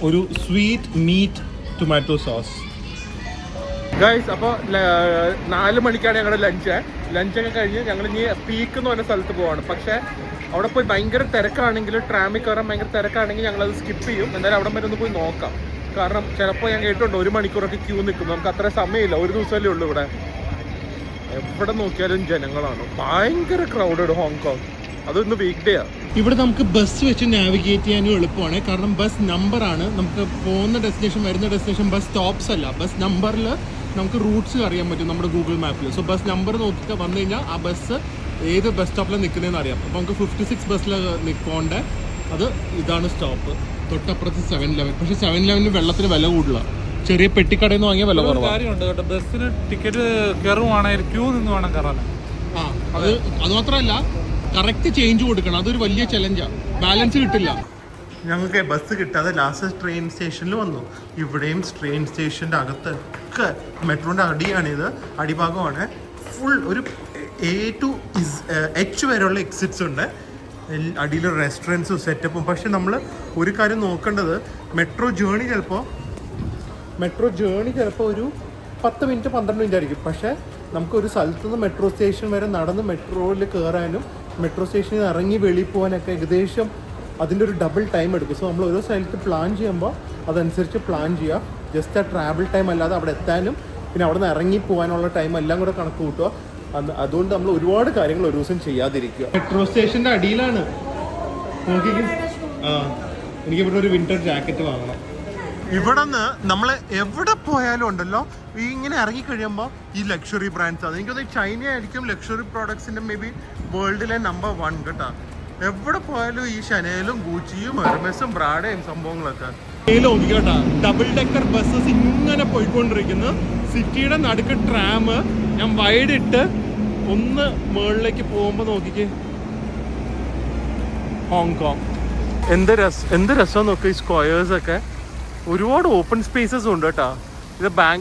ഒരു sweet meat tomato sauce. Guys, അപ്പോൾ 4 മണിക്കാണ് ഞങ്ങളുടെ ലഞ്ചൊക്കെ കഴിഞ്ഞ് ഞങ്ങൾ ഇനി പീക്ക് എന്ന് പറഞ്ഞ സ്ഥലത്ത് പോവാണ്. പക്ഷേ അവിടെ പോയി ഭയങ്കര തിരക്കാണെങ്കിൽ, ട്രാമിൽ കയറാൻ ഭയങ്കര തിരക്കാണെങ്കിൽ ഞങ്ങളത് സ്കിപ്പ് ചെയ്യും. എന്തായാലും അവിടെ വരെ ഒന്ന് പോയി നോക്കാം. കാരണം ചിലപ്പോൾ ഞാൻ കേട്ടിട്ടുണ്ട് 1 മണിക്കൂറൊക്കെ ക്യൂ നിൽക്കും. നമുക്ക് അത്ര സമയമില്ല, ഒരു ദിവസമല്ലേ ഉള്ളൂ ഇവിടെ. എവിടെ നോക്കിയാലും ജനങ്ങളാണ്, ഭയങ്കര ക്രൗഡഡ് ഹോങ്കോങ്. അതൊന്ന് വീക്ക് ഡേ ആണ്. ഇവിടെ നമുക്ക് ബസ് വെച്ച് നാവിഗേറ്റ് ചെയ്യാനും എളുപ്പമാണ്. കാരണം ബസ് നമ്പറാണ്. നമുക്ക് പോകുന്ന ഡെസ്റ്റിനേഷൻ, വരുന്ന ഡെസ്റ്റിനേഷൻ ബസ് സ്റ്റോപ്സ് അല്ല, ബസ് നമ്പറിൽ നമുക്ക് റൂട്ട്സ് അറിയാൻ പറ്റും നമ്മുടെ ഗൂഗിൾ മാപ്പിൽ. സോ ബസ് നമ്പർ നോക്കിയിട്ട് വന്നു കഴിഞ്ഞാൽ ആ ബസ് ഏത് ബസ് സ്റ്റോപ്പിലാണ് നിൽക്കുന്നതെന്ന് അറിയാം. അപ്പോൾ നമുക്ക് 56 ബസ്സിൽ നിൽക്കേണ്ട അത് ഇതാണ് സ്റ്റോപ്പ്. തൊട്ടപ്പുറത്ത് 7-Eleven. പക്ഷേ 7-Eleven വെള്ളത്തിന് വില കൂടുതലാണ്. ചെറിയ പെട്ടിക്കടയിൽ നിന്ന് വാങ്ങിയ വില കുറവാണ്. ബസ്സിന് ടിക്കറ്റ് കയറുവാണെങ്കിൽ ക്യൂ നിന്ന് വേണം കയറാൻ. ആ അത് മാത്രമല്ല, കറക്റ്റ് ചേഞ്ച് കൊടുക്കണം. അതൊരു വലിയ ചലഞ്ചാണ്. ബാലൻസ് കിട്ടില്ല. ഞങ്ങൾക്ക് ബസ് കിട്ടാതെ ലാസ്റ്റ് ട്രെയിൻ സ്റ്റേഷനിൽ വന്നു. ഇവിടെയും ട്രെയിൻ സ്റ്റേഷൻ്റെ അകത്തൊക്കെ മെട്രോൻ്റെ അടിയാണിത്, അടിഭാഗമാണ്. ഫുൾ ഒരു A to H വരെയുള്ള എക്സിറ്റ്സ് ഉണ്ട്. അടിയിൽ റെസ്റ്റോറൻറ്റ്സും സെറ്റപ്പും. പക്ഷെ നമ്മൾ ഒരു കാര്യം നോക്കേണ്ടത്, മെട്രോ ജേണി ചിലപ്പോൾ ഒരു 10 മിനിറ്റ് 12 മിനിറ്റ് ആയിരിക്കും. പക്ഷേ നമുക്കൊരു സ്ഥലത്ത് നിന്ന് മെട്രോ സ്റ്റേഷൻ വരെ നടന്ന് മെട്രോയിൽ കയറാനും മെട്രോ സ്റ്റേഷനിൽ ഇറങ്ങി വെളിയിൽ പോകാനൊക്കെ ഏകദേശം അതിൻ്റെ ഒരു ഡബിൾ ടൈം എടുക്കും. സോ നമ്മൾ ഓരോ സ്ഥലത്ത് പ്ലാൻ ചെയ്യുമ്പോൾ അതനുസരിച്ച് പ്ലാൻ ചെയ്യുക. ജസ്റ്റ് ആ ട്രാവൽ ടൈം അല്ലാതെ അവിടെ എത്താനും പിന്നെ അവിടെ നിന്ന് ഇറങ്ങി പോകാനുള്ള ടൈം എല്ലാം കൂടെ കണക്ക് കൂട്ടുക. അതുകൊണ്ട് നമ്മൾ ഒരുപാട് കാര്യങ്ങൾ ഒരു ദിവസം ചെയ്യാതിരിക്കുക. മെട്രോ സ്റ്റേഷൻ്റെ അടിയിലാണ്. എനിക്കിവിടെ ഒരു വിന്റർ ജാക്കറ്റ് വാങ്ങണം. ഇവിടെ നിന്ന് നമ്മൾ എവിടെ പോയാലും ഉണ്ടല്ലോ, ഈ ഇങ്ങനെ ഇറങ്ങിക്കഴിയുമ്പോൾ ഈ ലക്ഷറി ബ്രാൻഡ്സ് ആണ്. എനിക്കൊന്ന് ചൈന ആയിരിക്കും ലക്ഷറി പ്രോഡക്ട്സിൻ്റെ മേ ബി വേൾഡിലെ നമ്പർ 1 കേട്ടോ. എവിടെ പോയാലും ഈ ഷനേലും ഗൂച്ചിയും ഹെർമെസും ബ്രാഡയും സംഭവങ്ങളൊക്കെ നോക്കിക്കോട്ടാ. ഡബിൾ ഡെക്കർ ബസ്സസ് ഇങ്ങനെ പോയിക്കൊണ്ടിരിക്കുന്നു. സിറ്റിയുടെ നടുക്ക് ട്രാം ഞാൻ വൈഡിട്ട് ഒന്ന് മുകളിലേക്ക് പോകുമ്പോൾ നോക്കിക്കേ, ഹോങ്കോങ്. എന്ത് രസം നോക്കുക. ഈ സ്ക്വയേഴ്സൊക്കെ ഒരുപാട് ഓപ്പൺ സ്പേസസ് ഉണ്ട് കേട്ടോ.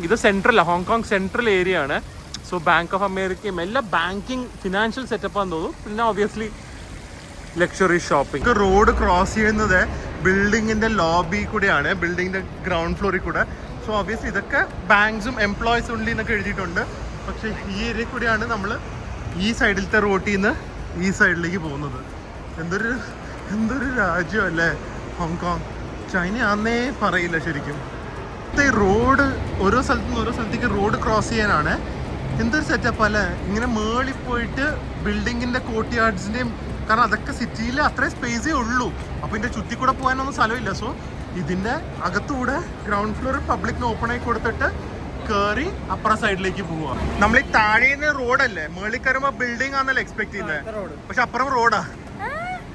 ഇത് സെൻട്രലാണ്, ഹോങ്കോങ് സെൻട്രൽ ഏരിയ ആണ്. സോ ബാങ്ക് ഓഫ് അമേരിക്കയും എല്ലാ ബാങ്കിങ് ഫിനാൻഷ്യൽ സെറ്റപ്പാന്ന് തോന്നുന്നു. പിന്നെ obviously luxury shopping. Road cross ചെയ്യുന്നത് ബിൽഡിങ്ങിന്റെ ലോബി കൂടെയാണ്, ബിൽഡിങ്ങിന്റെ ഗ്രൗണ്ട് ഫ്ലോറിൽ കൂടെ. സോ ഒബ്വിയസ്ലി ഇതൊക്കെ ബാങ്ക്സും എംപ്ലോയീസ് ഉള്ളി എന്നൊക്കെ എഴുതിയിട്ടുണ്ട്. പക്ഷേ ഈ ഏരിയ കൂടെയാണ് നമ്മൾ ഈ സൈഡിലത്തെ റോട്ടിൽ നിന്ന് ഈ സൈഡിലേക്ക് പോകുന്നത്. എന്തൊരു രാജ്യമല്ലേ ഹോങ്കോങ്. ചൈന ആന്നേ പറയില്ല ശരിക്കും. ഈ റോഡ് ഓരോ സ്ഥലത്തു നിന്ന് ഓരോ സ്ഥലത്തേക്ക് റോഡ് ക്രോസ് ചെയ്യാനാണ്. എന്തൊരു സെറ്റപ്പ് അല്ലേ. ഇങ്ങനെ മേളിൽ പോയിട്ട് ബിൽഡിങ്ങിൻ്റെ കോർട്ട്യാർഡ്സിൻ്റെയും, കാരണം അതൊക്കെ സിറ്റിയിൽ അത്രയും സ്പേസേ ഉള്ളൂ. അപ്പോൾ ഇതിൻ്റെ ചുറ്റിക്കൂടെ പോകാനൊന്നും സ്ഥലമില്ല. സോ ഇതിന്റെ അകത്തൂടെ ഗ്രൗണ്ട് ഫ്ലോർ പബ്ലിക്കിന് ഓപ്പൺ ആയി കൊടുത്തിട്ട് കേറി അപ്പുറം സൈഡിലേക്ക് പോവാ. നമ്മൾ ഈ താഴേന്ന് റോഡല്ലേ, മേളിൽ കയറുമ്പോ ബിൽഡിംഗ് ആണല്ലോ എക്സ്പെക്ട് ചെയ്യുന്നത്, പക്ഷെ അപ്പുറം റോഡാ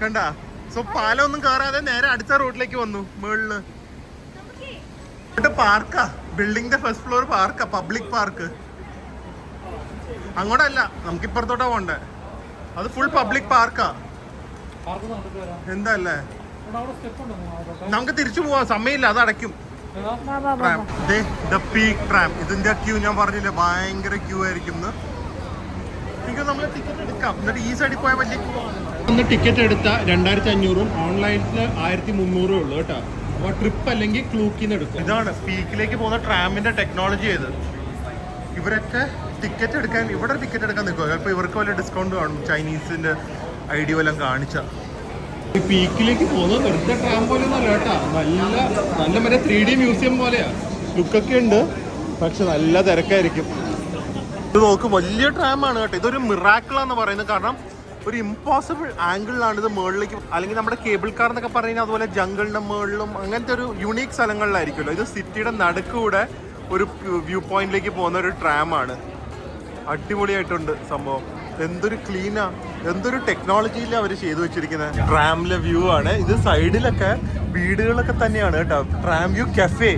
കണ്ടാ. സോ പാലം ഒന്നും കയറാതെ നേരെ അടുത്ത റോഡിലേക്ക് വന്നു മേളില്. പാർക്കാ, ബിൽഡിങ്ങിന്റെ ഫസ്റ്റ് ഫ്ലോർ പാർക്കാ, പബ്ലിക് പാർക്ക്. അങ്ങോട്ടല്ല, നമുക്ക് ഇപ്പുറത്തോട്ടാ പോണ്ടേ. അത് ഫുൾ പബ്ലിക് പാർക്കാ. എന്താ അല്ലേ, നമുക്ക് തിരിച്ചു പോവാം, സമയമില്ല, അത് അടയ്ക്കും. പീക്ക് ട്രാം, ഇതിന്റെ ക്യൂ ഞാൻ പറഞ്ഞില്ലേ ഭയങ്കര ക്യൂ ആയിരിക്കും. എനിക്ക് നമ്മൾ ടിക്കറ്റ് എടുക്കാം, എന്നിട്ട് ഈ സൈഡിൽ പോയാൽ വലിയ ക്യൂ ആണ്. ഒന്ന് ടിക്കറ്റ് എടുത്താൽ 2500 ഓൺലൈനിൽ 1300 ഉള്ളു കേട്ടോ. അപ്പോൾ ട്രിപ്പ് അല്ലെങ്കിൽ ക്ലൂക്കിന്ന് എടുക്കും. ഇതാണ് പീക്കിലേക്ക് പോകുന്ന ട്രാമിന്റെ ടെക്നോളജി ചെയ്ത്. ഇവരൊക്കെ ടിക്കറ്റ് എടുക്കാൻ, ഇവിടെ ടിക്കറ്റ് എടുക്കാൻ നിൽക്കുക. ചിലപ്പോൾ ഇവർക്ക് വല്ല ഡിസ്കൗണ്ട് കാണും, ചൈനീസിന്റെ ഐഡിയ വല്ലതും കാണിച്ചാൽ. ഈ പീക്കിലേക്ക് പോകുന്നത് വെറുതെ ട്രാം പോലെ ഒന്നും അല്ല കേട്ടാ, നല്ല മറ്റേ 3D മ്യൂസിയം പോലെയാ. ലുക്കൊക്കെ ഉണ്ട്, പക്ഷെ നല്ല തിരക്കായിരിക്കും. ഇത് നോക്ക്, വലിയ ട്രാമാണ് കേട്ടോ. ഇതൊരു മിറാക്കിളാന്ന് പറയുന്നത്. കാരണം ഒരു ഇമ്പോസിബിൾ ആംഗിളിലാണ് ഇത് മുകളിലേക്ക്, അല്ലെങ്കിൽ നമ്മുടെ കേബിൾ കാർ എന്നൊക്കെ പറയുന്നത് അതുപോലെ ജംഗിളിന്റെ മുകളിലും അങ്ങനത്തെ ഒരു യുണീക്ക് സ്ഥലങ്ങളിലായിരിക്കുമല്ലോ. ഇത് സിറ്റിയുടെ നടുക്കൂടെ ഒരു വ്യൂ പോയിന്റിലേക്ക് പോകുന്ന ഒരു ട്രാമാണ്. അടിപൊളിയായിട്ടുണ്ട് സംഭവം. എന്തൊരു ക്ലീനാ, എന്തൊരു ടെക്നോളജിയിലാണ് അവർ ചെയ്തു വെച്ചിരിക്കുന്നത്. ട്രാമിലെ വ്യൂ ആണ് ഇത്. സൈഡിലൊക്കെ വീടുകളൊക്കെ തന്നെയാണ് കേട്ടോ. ട്രാം വ്യൂ കഫേ,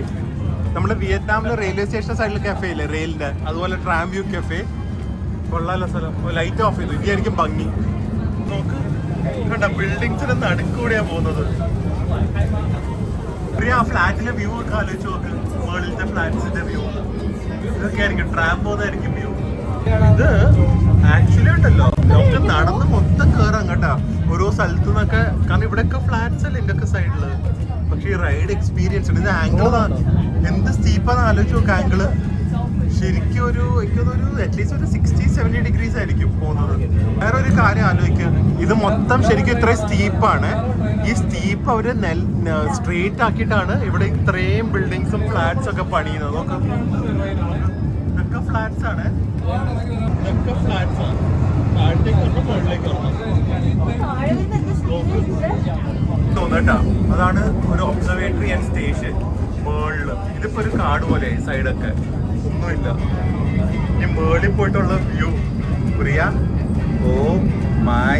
നമ്മുടെ വിയറ്റ്നാമിലെ റെയിൽവേ സ്റ്റേഷൻ സൈഡിൽ കഫേ ഇല്ലേ റെയിലിന്റെ, അതുപോലെ ട്രാം വ്യൂ കഫേ. കൊള്ളാലോ സ്ഥലം. ലൈറ്റ് ഓഫ് ചെയ്തു, ഇതായിരിക്കും ഭംഗി. നോക്ക് കണ്ട, ബിൽഡിങ്സിന്റെ നടുക്കൂടെയാ പോകുന്നത്. ആ ഫ്ലാറ്റിലെ വ്യൂ ഒക്കെ ആലോചിച്ച് നോക്ക്, മുകളിലത്തെ ഫ്ലാറ്റ്സിന്റെ വ്യൂ. ഇതൊക്കെ ആയിരിക്കും ട്രാം പോകുന്നതായിരിക്കും വ്യൂ. ഇത് ആക്ച്വലി ഉണ്ടല്ലോ, നമുക്ക് നടന്ന് മൊത്തം കയറാം കേട്ടാ ഓരോ സ്ഥലത്തു നിന്നൊക്കെ. കാരണം ഇവിടെയൊക്കെ ഫ്ലാറ്റ്സ് അല്ലേ ഇതിന്റെ സൈഡില്. പക്ഷെ ഈ റൈഡ് എക്സ്പീരിയൻസ് ഉണ്ട്. ഇത് ആംഗിൾ എന്ത് സ്റ്റീപ്പാന്ന് ആലോചിച്ച് നോക്ക്. ആംഗിള് ശരിക്കും എനിക്കൊരു അറ്റ്ലീസ്റ്റ് ഒരു 60-70 ഡിഗ്രീസ് ആയിരിക്കും പോകുന്നത്. വേറെ ഒരു കാര്യം ആലോചിക്കുക, ഇത് മൊത്തം ശരിക്കും ഇത്രയും സ്റ്റീപ്പാണ്. ഈ സ്റ്റീപ്പ് അവര് സ്ട്രെയിറ്റ് ആക്കിയിട്ടാണ് ഇവിടെ ഇത്രയും ബിൽഡിങ്സും ഫ്ലാറ്റ്സ് ഒക്കെ പണിയുന്നത്. നോക്കാം, ഇതൊക്കെ ഫ്ലാറ്റ്സ് ആണ്. തോന്നട്ടാ, അതാണ് ഒരു ഒബ്സർവേറ്ററി ആൻഡ് സ്റ്റേഷൻ മേളില്. ഇതിപ്പോ ഒരു കാട് പോലെ സൈഡൊക്കെ ഒന്നുമില്ല. ഈ മേളിൽ പോയിട്ടുള്ള view Priya, oh my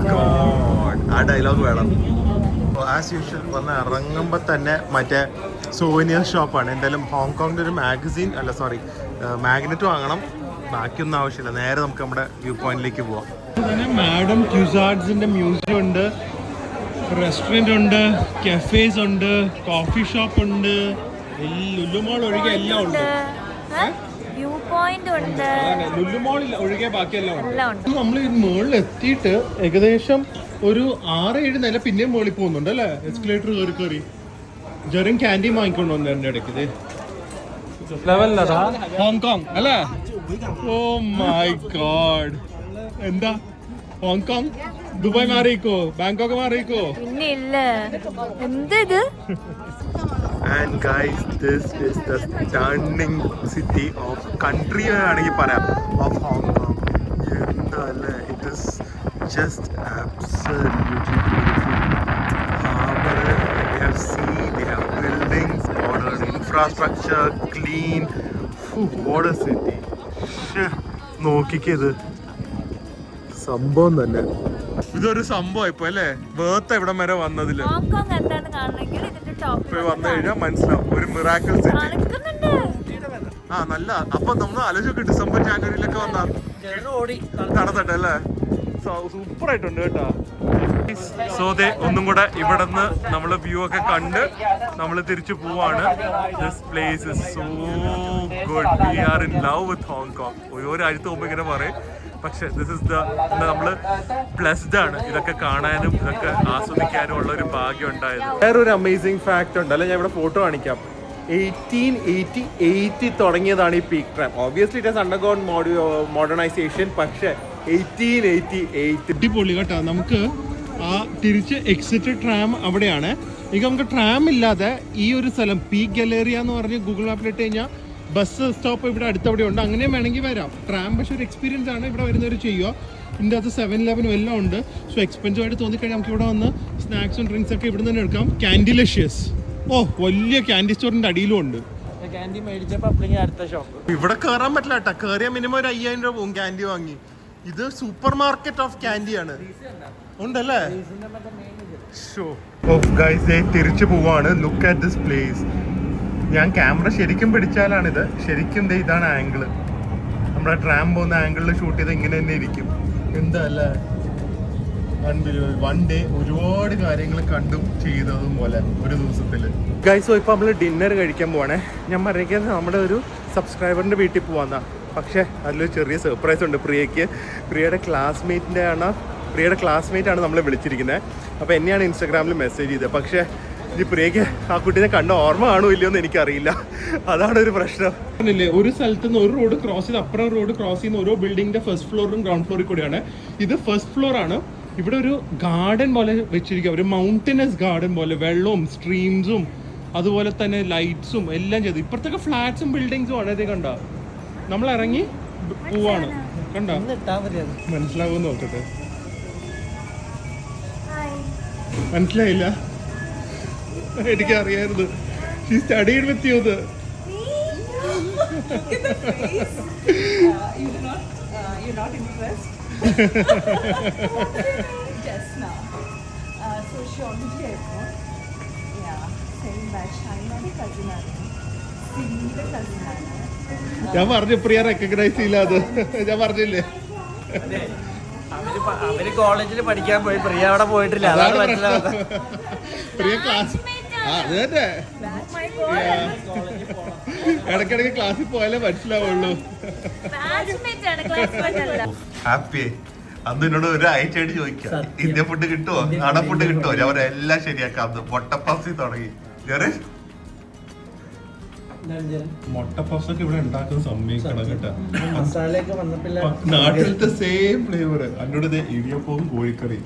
god, ആ ഡയലോഗ് വേണം. ആസ് യൂഷ്വൽ വന്ന് ഇറങ്ങുമ്പോൾ തന്നെ മറ്റേ സോവനിയർ ഷോപ്പാണ്. എന്തായാലും ഹോങ്കോങ്ങിൻ്റെ ഒരു മാഗ്നറ്റ് വാങ്ങണം. ബാക്കിയൊന്നും ആവശ്യമില്ല, നേരെ നമുക്ക് നമ്മുടെ വ്യൂ പോയിന്റിലേക്ക് പോവാം. മാഡം ട്യൂസാർഡ്സിന്റെ മ്യൂസിയം ഉണ്ട്, റെസ്റ്റോറൻറ്റ് ഉണ്ട്, കഫേസ് ഉണ്ട്, കോഫി ഷോപ്പ് ഉണ്ട്, ലുലുമോൾ ഒഴികെ എല്ലാം ഉണ്ട്. വ്യൂ പോയിന്റ് ഉണ്ട്, ലുലുമോൾ ഒഴികെ ബാക്കിയെല്ലാം ഉണ്ട്. നമ്മൾ ഈ മുകളിൽ എത്തിയിട്ട് ഏകദേശം ഒരു 6-7 നില പിന്നെയും മുകളിൽ പോകുന്നുണ്ട് അല്ലേ, എസ്കലേറ്റർ കയറി. ജെറിൻ ക്യാൻഡി വാങ്ങിക്കൊണ്ട് വന്നു എൻ്റെ ഇടയ്ക്ക്. ഹോങ്കോങ് അല്ലേ? ഓ മൈ ഗോഡ്, എന്താ ഹോങ്കോങ്? ദുബായ് മാറിക്കോ, ബാങ്കോക്ക് മാറിക്കോ? പിന്നെ ഇല്ല, എന്തത്? And guys, this is the stunning city of country ആണെങ്കിൽ പറയാം, of Hong Kong. എന്താല്ലേ, it is just absolutely beautiful. Harbour, we have sea, we have buildings, modern infrastructure, clean. What a city. നോക്കിക്കത് സംഭവം തന്നെ. ഇതൊരു സംഭവം ഇപ്പൊ അല്ലേ, വേർത്ത് എവിടം വരെ വന്നതില് വന്നു കഴിഞ്ഞാൽ മനസ്സിലാവും ഒരു മിറാക്കിൾ സിറ്റി. ആ നല്ല. അപ്പൊ നമ്മൾ ആലോചിച്ചൊക്കെ ഡിസംബർ ജാനുവരിയിലൊക്കെ വന്നാ നടത്തട്ടെ അല്ലേ. സൂപ്പർ ആയിട്ടുണ്ട് കേട്ടാ. സോദേ ഒന്നും കൂടെ ഇവിടെ നിന്ന് നമ്മള് വ്യൂ ഒക്കെ കണ്ട് നമ്മള് തിരിച്ചു പോവാണ്. This place is so good. We are in love with Hong Kong. ഓരോ രാജ്യത്ത് പോകുമ്പോ ഇങ്ങനെ പറയും, പക്ഷെ ദിസ് ഇസ് നമ്മള് ബ്ലെസ്ഡ് ആണ് ഇതൊക്കെ കാണാനും ഇതൊക്കെ ആസ്വദിക്കാനും ഉള്ള ഒരു ഭാഗ്യം ഉണ്ടായത്. വേറൊരു അമേസിംഗ് ഫാക്ട് ഉണ്ട് അല്ലെ, ഞാൻ ഇവിടെ ഫോട്ടോ കാണിക്കാം. 1888 തുടങ്ങിയതാണ് ഈ peak tram. Obviously it has undergone modernisation, പക്ഷെ 1888 അടിപൊളി കേട്ടോ. നമുക്ക് ആ തിരിച്ച് എക്സിറ്റ് ട്രാം അവിടെയാണ്. നമുക്ക് ട്രാം ഇല്ലാതെ ഈ ഒരു സ്ഥലം പീക്ക് ഗലേറിയ എന്ന് പറഞ്ഞ് ഗൂഗിൾ മാപ്പിലിട്ട് കഴിഞ്ഞാൽ ബസ് സ്റ്റോപ്പ് ഇവിടെ അടുത്തവിടെ ഉണ്ട്. അങ്ങനെയും വേണമെങ്കിൽ വരാം. ട്രാം പക്ഷേ ഒരു എക്സ്പീരിയൻസ് ആണ്, ഇവിടെ വരുന്നവർ ചെയ്യുക. ഇതിൻ്റെ അകത്ത് 7-Eleven എല്ലാം ഉണ്ട്. സോ എക്സ്പെൻസീവ് ആയിട്ട് തോന്നിക്കഴിഞ്ഞാൽ നമുക്ക് ഇവിടെ വന്ന് സ്നാക്സും ഡ്രിങ്ക്സ് ഒക്കെ ഇവിടെ നിന്ന് എടുക്കാം. കാൻഡിലഷ്യസ് ഓ വലിയ ക്യാൻഡി സ്റ്റോറിന്റെ അടിയിലും ഉണ്ട്. ക്യാൻഡി മേടിച്ചപ്പോ അപ്പളെങ്കിൽ അടുത്ത ഷോപ്പ്. ഇവിടെ കയറാൻ പറ്റില്ല കേട്ടോ, കയറിയ മിനിമം ഒരു 5000 രൂപ പോകും ക്യാൻഡി വാങ്ങി. ഇത് സൂപ്പർ മാർക്കറ്റ് ഓഫ് ക്യാൻഡി ആണ്. ഉണ്ടല്ലേ? തിരിച്ചു പോവാണ്. Look at this place. ഞാൻ ക്യാമറ ശരിക്കും പിടിച്ചാലാണിത്. ശരിക്കും ഇതാണ് ആംഗിള്. നമ്മുടെ ട്രാം പോകുന്ന ആംഗിളിൽ ഷൂട്ട് ചെയ്ത് ഇങ്ങനെ തന്നെ ഇരിക്കും. എന്താ അല്ലേ, അൺബിലീവബിൾ. വൺ ഡേ ഒരുപാട് കാര്യങ്ങൾ കണ്ടും ചെയ്തതും പോലെ ഒരു ദിവസത്തില്. ഗൈസ്, ഇപ്പോൾ നമ്മൾ ഡിന്നർ കഴിക്കാൻ പോവാണേ. ഞാൻ പറയുന്നത് നമ്മുടെ ഒരു സബ്സ്ക്രൈബറിന്റെ വീട്ടിൽ പോവാന്നാ. പക്ഷേ അതിലൊരു ചെറിയ സർപ്രൈസ് ഉണ്ട് പ്രിയയ്ക്ക്. പ്രിയയുടെ ക്ലാസ്മേറ്റ് ആണ് നമ്മളെ വിളിച്ചിരിക്കുന്നത്. അപ്പോൾ എന്നെയാണ് ഇൻസ്റ്റാഗ്രാമിൽ മെസ്സേജ് ചെയ്തത്. പക്ഷേ ഈ പ്രിയയ്ക്ക് ആ കുട്ടീനെ കണ്ട ഓർമ്മ കാണോ ഇല്ലയോ എന്ന് എനിക്കറിയില്ല. അതാണ് ഒരു പ്രശ്നം. ഒരു സ്ഥലത്ത് നിന്ന് ഒരു റോഡ് ക്രോസ് ചെയ്ത് അപ്പുറം റോഡ് ക്രോസ് ചെയ്യുന്ന ഓരോ ബിൽഡിങ്ങിന്റെ ഫസ്റ്റ് ഫ്ലോറും ഗ്രൗണ്ട് ഫ്ലോറിൽ കൂടിയാണ്. ഇത് ഫസ്റ്റ് ഫ്ലോർ ആണ്. ഇവിടെ ഒരു ഗാർഡൻ പോലെ വെച്ചിരിക്കുക, ഒരു മൗണ്ടനസ് ഗാർഡൻ പോലെ. വെള്ളവും സ്ട്രീംസും അതുപോലെ തന്നെ ലൈറ്റ്സും എല്ലാം ചെയ്തു. ഇപ്പുറത്തൊക്കെ ഫ്ലാറ്റ്സും ബിൽഡിങ്സും ആണ്. ഇത് കണ്ട, നമ്മൾ ഇറങ്ങി പോവാണ്. കണ്ട, മനസ്സിലാവുമെന്ന് നോക്കട്ടെ. മനസ്സിലായില്ല? എനിക്കറിയായിരുന്നു. She studied with you. You're not impressed? Just now. So she already airport. Yeah. Same batch. China cousin ആണ്. Single cousin ആണ്. ഞാൻ പറഞ്ഞു പ്രിയ റെക്കഗ്നൈസ് ചെയ്യില്ല. അത് ഞാൻ പറഞ്ഞില്ലേ? അവര് കോളേജിൽ പഠിക്കാൻ പോയി, പ്രിയ അവിടെ പോയിട്ടില്ല. അതാണ് മനസ്സിലാവുന്നത്. പ്രിയ ക്ലാസ് അത് തന്നെ. ഇടയ്ക്കിടയ്ക്ക് ക്ലാസ്സിൽ പോയാലേ മനസ്സിലാവുള്ളൂ. ഹാപ്പി. അന്ന് എന്നോട് ഒരു ആഴ്ചയായിട്ട് ചോദിക്കാം, ഇന്ത്യൻ ഫുഡ് കിട്ടുമോ, നാടൻ ഫുഡ് കിട്ടുമോ? ഞാൻ പറയാം എല്ലാം ശരിയാക്കാം. മുട്ടപ്പഫ്സ് തുടങ്ങി. മുട്ടപ്പഫ്സ് ഒക്കെ ഇവിടെ ഉണ്ടാക്കുന്ന സമ്മതിക്കണം കേട്ടോ. മസാലയൊക്കെ വന്നപ്പില്ല. നാട്ടിലത്തെ സെയിം ഫ്ലേവർ. എന്നോട് ഇടിയപ്പവും കോഴിക്കറി.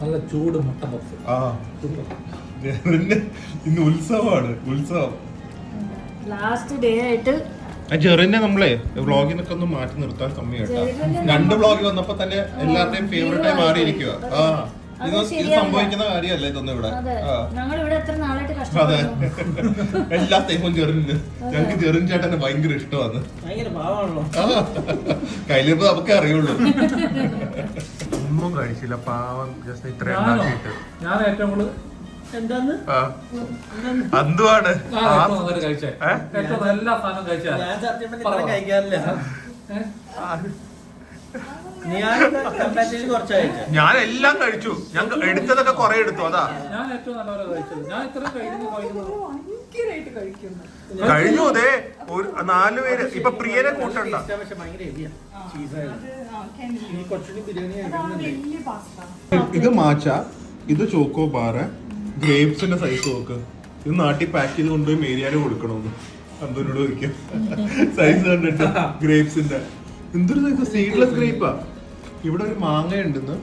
നല്ല ചൂട് മുട്ട പഫ്. ആ, ഇന്ന് ഉത്സവമാണ്. ഉത്സവം ലാസ്റ്റ് ഡേ ആയിട്ട് ജെറിനെ നമ്മളെ വ്ളോഗിൽ നിന്നൊക്കെ ഒന്ന് മാറ്റി നിർത്താൻ സമയം കേട്ടോ. 2 വ്ളോഗ് വന്നപ്പോ തന്നെ എല്ലാവരുടെയും ഫേവറേറ്റ് ആയി മാറിയിരിക്കുക. ഇത് സംഭവിക്കുന്ന കാര്യമല്ല ഇതൊന്നും ഇവിടെ. അതെ, എല്ലാ ടൈമും ജെറിന്. ഞങ്ങൾക്ക് ജെറിൻ ചേട്ടനെ ഭയങ്കര ഇഷ്ടമാണ്. കയ്യിലിപ്പോ നമുക്ക് അറിയുള്ളൂ. ഒന്നും കഴിച്ചില്ല പാവം. ജസ്റ്റ് ഇത്ര ഉണ്ടാക്കിയിട്ട് ഞാൻ ഏറ്റവും കൂടുതൽ എന്താന്ന് എന്തുവാണ് കഴിച്ചേ? ഏറ്റവും എല്ലാ സാധനവും കഴിച്ചാ. ഞാൻ സത്യം പറഞ്ഞാൽ കഴിക്കാറില്ല. ഞാൻ എല്ലാം കഴിച്ചു. ഞാൻ എടുത്തതൊക്കെ കുറെ എടുത്തു. അതാ ഞാൻ ഏറ്റവും നല്ലപോലെ കഴിച്ചത്. ഞാൻ ഇത്രയും ഭയങ്കരമായിട്ട് കഴിക്കുന്നു. കഴിഞ്ഞു. അതെ, 4 പേര്. ഇപ്പൊ പ്രിയനെ കൂട്ടണ്ട. പക്ഷെ ഭയങ്കര ഹെവിയാ. കുറച്ചുകൂടി ബിരിയാണി. വലിയ പാസ്ത. ഇത് മാച്ച, ഇത് ചോക്കോ ബാറ്, ഗ്രേപ്സിന്റെ സൈസ് നോക്ക്. ഇത് നാട്ടിൽ പാക്ക് ചെയ്ത് കൊണ്ടുപോയി മേരിയാന് കൊടുക്കണമെന്ന് അന്തോനോട് ചോദിക്കാം. സൈസ് കണ്ടിട്ട് ഗ്രേപ്സിന്റെ എന്തൊരു സൈസ്. സീഡ്ലെസ് ഗ്രേപ്പാ. ഇവിടെ ഒരു മാങ്ങ ഉണ്ടെന്ന്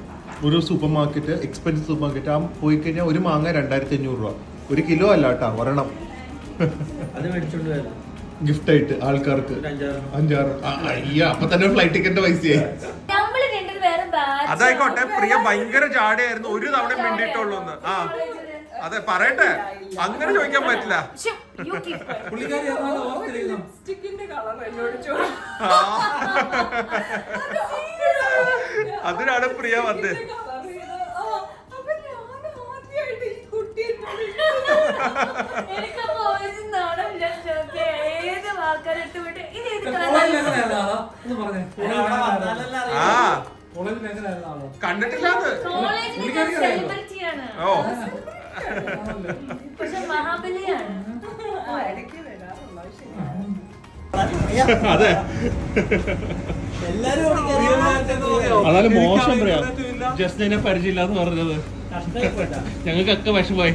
ഒരു super market, expensive super market. ആ പോയി കഴിഞ്ഞാൽ ഒരു മാങ്ങ 2500 രൂപ. 1 കിലോ അല്ല കേട്ടോ, ഒരെണ്ണം. അത് മേടിച്ചോണ്ട് വരാം ഗിഫ്റ്റ് ആയിട്ട് ആൾക്കാർക്ക് 5-6. അയ്യ, അപ്പൊ തന്നെ ഫ്ലൈറ്റ് ടിക്കറ്റിന്റെ പൈസയായി. അതായിക്കോട്ടെ. പ്രിയ ഭയങ്കര ജാടയായിരുന്നു. ഒരു തവണ മിണ്ടിട്ടുള്ളൂ. ആ അതെ, പറയട്ടെ. അങ്ങനെ ചോദിക്കാൻ പറ്റില്ല. പുള്ളിക്കാരി ഓർത്തിരിക്കുന്നു. സ്റ്റിക്കിന്റെ കളർ എന്നോട് ചോദിച്ചു. അതിനാണ് പ്രിയ വന്നത്. കണ്ടിട്ടില്ല. ഓ, അതെ. അതായത് മോശം പറയാം. ജസ്റ്റ് അതിനെ പരിചയമില്ല എന്ന് പറഞ്ഞത് ഞങ്ങൾക്കൊക്കെ വിഷമായി.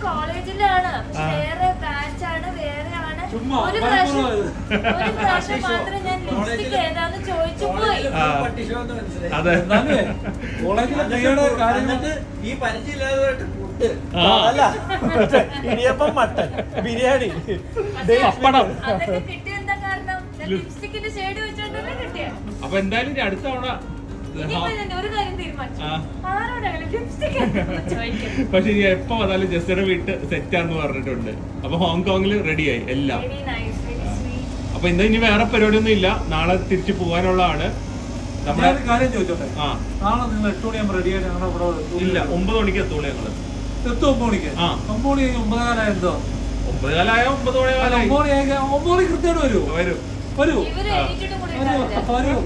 കോളേജിലാണ്, വേറെ ബാച്ചാണ്, വേറെയാണ്. ഒരു പ്രാവശ്യം മാത്രം ഞാൻ ലിപ്സ്റ്റിക് ഏതാന്ന് ചോദിച്ചു പോയി. അതെ, ഈ പരിചയമില്ലാതെ ഇടിയപ്പം, മട്ടൻ, ബിരിയാണി, പപ്പടം. അതൊക്കെ കിട്ടിയെന്താ കാരണം? ലിപ്സ്റ്റിക്കിന്റെ ഷെയ്ഡ് വെച്ചോണ്ടല്ലേ കിട്ടിയ. അപ്പൊ എന്തായാലും അടുത്ത തവണ ഇനിയിപ്പോ ഞാൻ ഒരു കാര്യം തീരുമാനിച്ചു. ആ. ആരോടായാലും lipstick ചോദിക്കും. പക്ഷെ ഇനി എപ്പോ വന്നാലും ജസ്റ്റിയുടെ വീട്ട് സെറ്റാന്ന് പറഞ്ഞിട്ടുണ്ട്. അപ്പൊ ഹോങ്കോങ്ങിൽ റെഡിയായി എല്ലാം. Very nice, very sweet. അപ്പൊ ഇന്ന് ഇനി വേറെ പരിപാടിയൊന്നും ഇല്ല. നാളെ തിരിച്ചു പോകാനുള്ളതാണ്. നമ്മുടെ ഞാനൊരു കാര്യം ചോദിച്ചോട്ടെ, ആ നാളെ നിങ്ങൾ 8 മണിയാകുമ്പോൾ റെഡിയായി ഞങ്ങളുടെ ഇവിടെ ഇല്ല 9 മണിക്ക് എത്തുള്ളൂ ഞങ്ങള്. എത്തും 9 മണിക്ക്. ആ. 9 മണി കഴിഞ്ഞ് 9:15 എന്തോ 9:15 9 മണിക്കാലായി 9 മണി കൃത്യമായിട്ട് വരൂ. വരും. വരൂ ഇവര് എണീറ്റിട്ടും കൂടി വരൂ ഉണ്ടാവില്ല. വരൂ.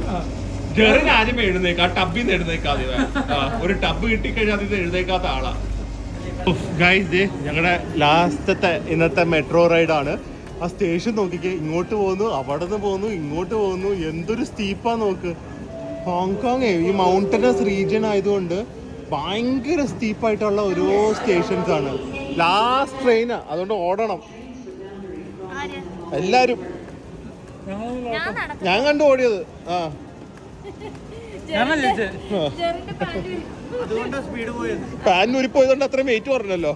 ജെറിൻ ആദ്യം എഴുന്നേക്ക്. ആ ടബിന്ന് എഴുന്നേക്കാതെ ഒരു ടബ് കിട്ടിക്കഴിഞ്ഞാൽ അതിൽ എഴുന്നേക്കാത്ത ആളാ. ഗൈസ് ഞങ്ങളുടെ ലാസ്റ്റത്തെ ഇന്നത്തെ മെട്രോ റൈഡാണ്. ആ സ്റ്റേഷൻ നോക്കിക്കേ, ഇങ്ങോട്ട് പോകുന്നു, അവിടെ നിന്ന് പോകുന്നു, ഇങ്ങോട്ട് പോകുന്നു. എന്തൊരു സ്റ്റീപ്പാ നോക്ക്. ഹോങ്കോങ് ഈ മൗണ്ടനസ് റീജിയൻ ആയതുകൊണ്ട് ഭയങ്കര സ്റ്റീപ്പായിട്ടുള്ള ഓരോ സ്റ്റേഷൻസ് ആണ്. ലാസ്റ്റ് ട്രെയിനാ, അതുകൊണ്ട് ഓടണം ആര്? എല്ലാരും. ഞാൻ നടക്കും. ഞാൻ കണ്ടു ഓടിയത്. ആ ഞാനല്ലേ ജെറിന്റെ പാന്റ് അതുകൊണ്ടാ സ്പീഡ് പോയത്. പാൻ ഊരിപ്പോയതുകൊണ്ട് അത്രയും വെയിറ്റ് പറഞ്ഞല്ലോ.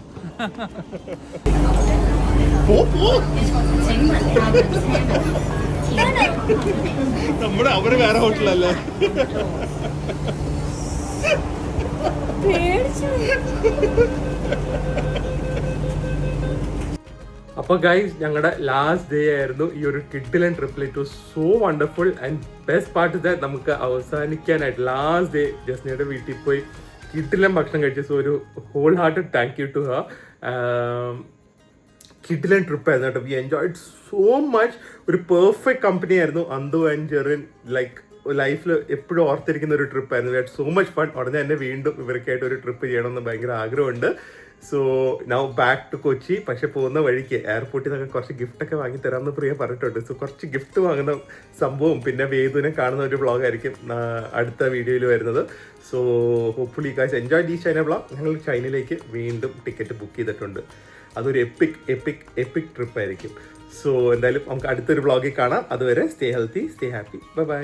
നമ്മുടെ അവര് വേറെ ഹോട്ടലല്ലേ. പേടിച്ചു. അപ്പോൾ ഗൈസ് ഞങ്ങളുടെ ലാസ്റ്റ് ഡേ ആയിരുന്നു ഈ ഒരു കിഡിലൻ ട്രിപ്പിൽ. It was so wonderful and best part that നമുക്ക് അവസാനിക്കാനായിട്ട് ലാസ്റ്റ് ഡേ ജസ്നയുടെ വീട്ടിൽ പോയി കിഡിലൻ ഭക്ഷണം കഴിച്ചു. സോ ഒരു whole hearted thank you to her. കിഡിലൻ ട്രിപ്പ് ആയിരുന്നു കേട്ടോ. We enjoyed so much. ഒരു പെർഫെക്റ്റ് കമ്പനി ആയിരുന്നു അന്തു ആൻഡ് ജെറിൻ. ലൈക്ക് ലൈഫിൽ എപ്പോഴും ഓർത്തിരിക്കുന്ന ഒരു ട്രിപ്പായിരുന്നു. We had so much fun. ഉടനെ തന്നെ വീണ്ടും ഇവർക്കായിട്ട് ഒരു ട്രിപ്പ് ചെയ്യണമെന്ന് ഭയങ്കര ആഗ്രഹമുണ്ട്. So now back to Kochi. പക്ഷെ പോകുന്ന വഴിക്ക് എയർപോർട്ടിൽ നിന്നൊക്കെ കുറച്ച് ഗിഫ്റ്റൊക്കെ വാങ്ങി തരാമെന്ന് പ്രിയ പറഞ്ഞിട്ടുണ്ട്. സോ കുറച്ച് ഗിഫ്റ്റ് വാങ്ങുന്ന സംഭവം പിന്നെ വേദുവിനെ കാണുന്ന ഒരു വ്ളോഗായിരിക്കും അടുത്ത വീഡിയോയിൽ വരുന്നത്. So hopefully guys enjoy the China vlog. ഞങ്ങൾ ചൈനയിലേക്ക് വീണ്ടും ടിക്കറ്റ് ബുക്ക് ചെയ്തിട്ടുണ്ട്. അതൊരു എപ്പിക് ട്രിപ്പായിരിക്കും. സോ എന്തായാലും നമുക്ക് അടുത്തൊരു വ്ളോഗിൽ കാണാം. അതുവരെ stay healthy, stay happy, bye bye.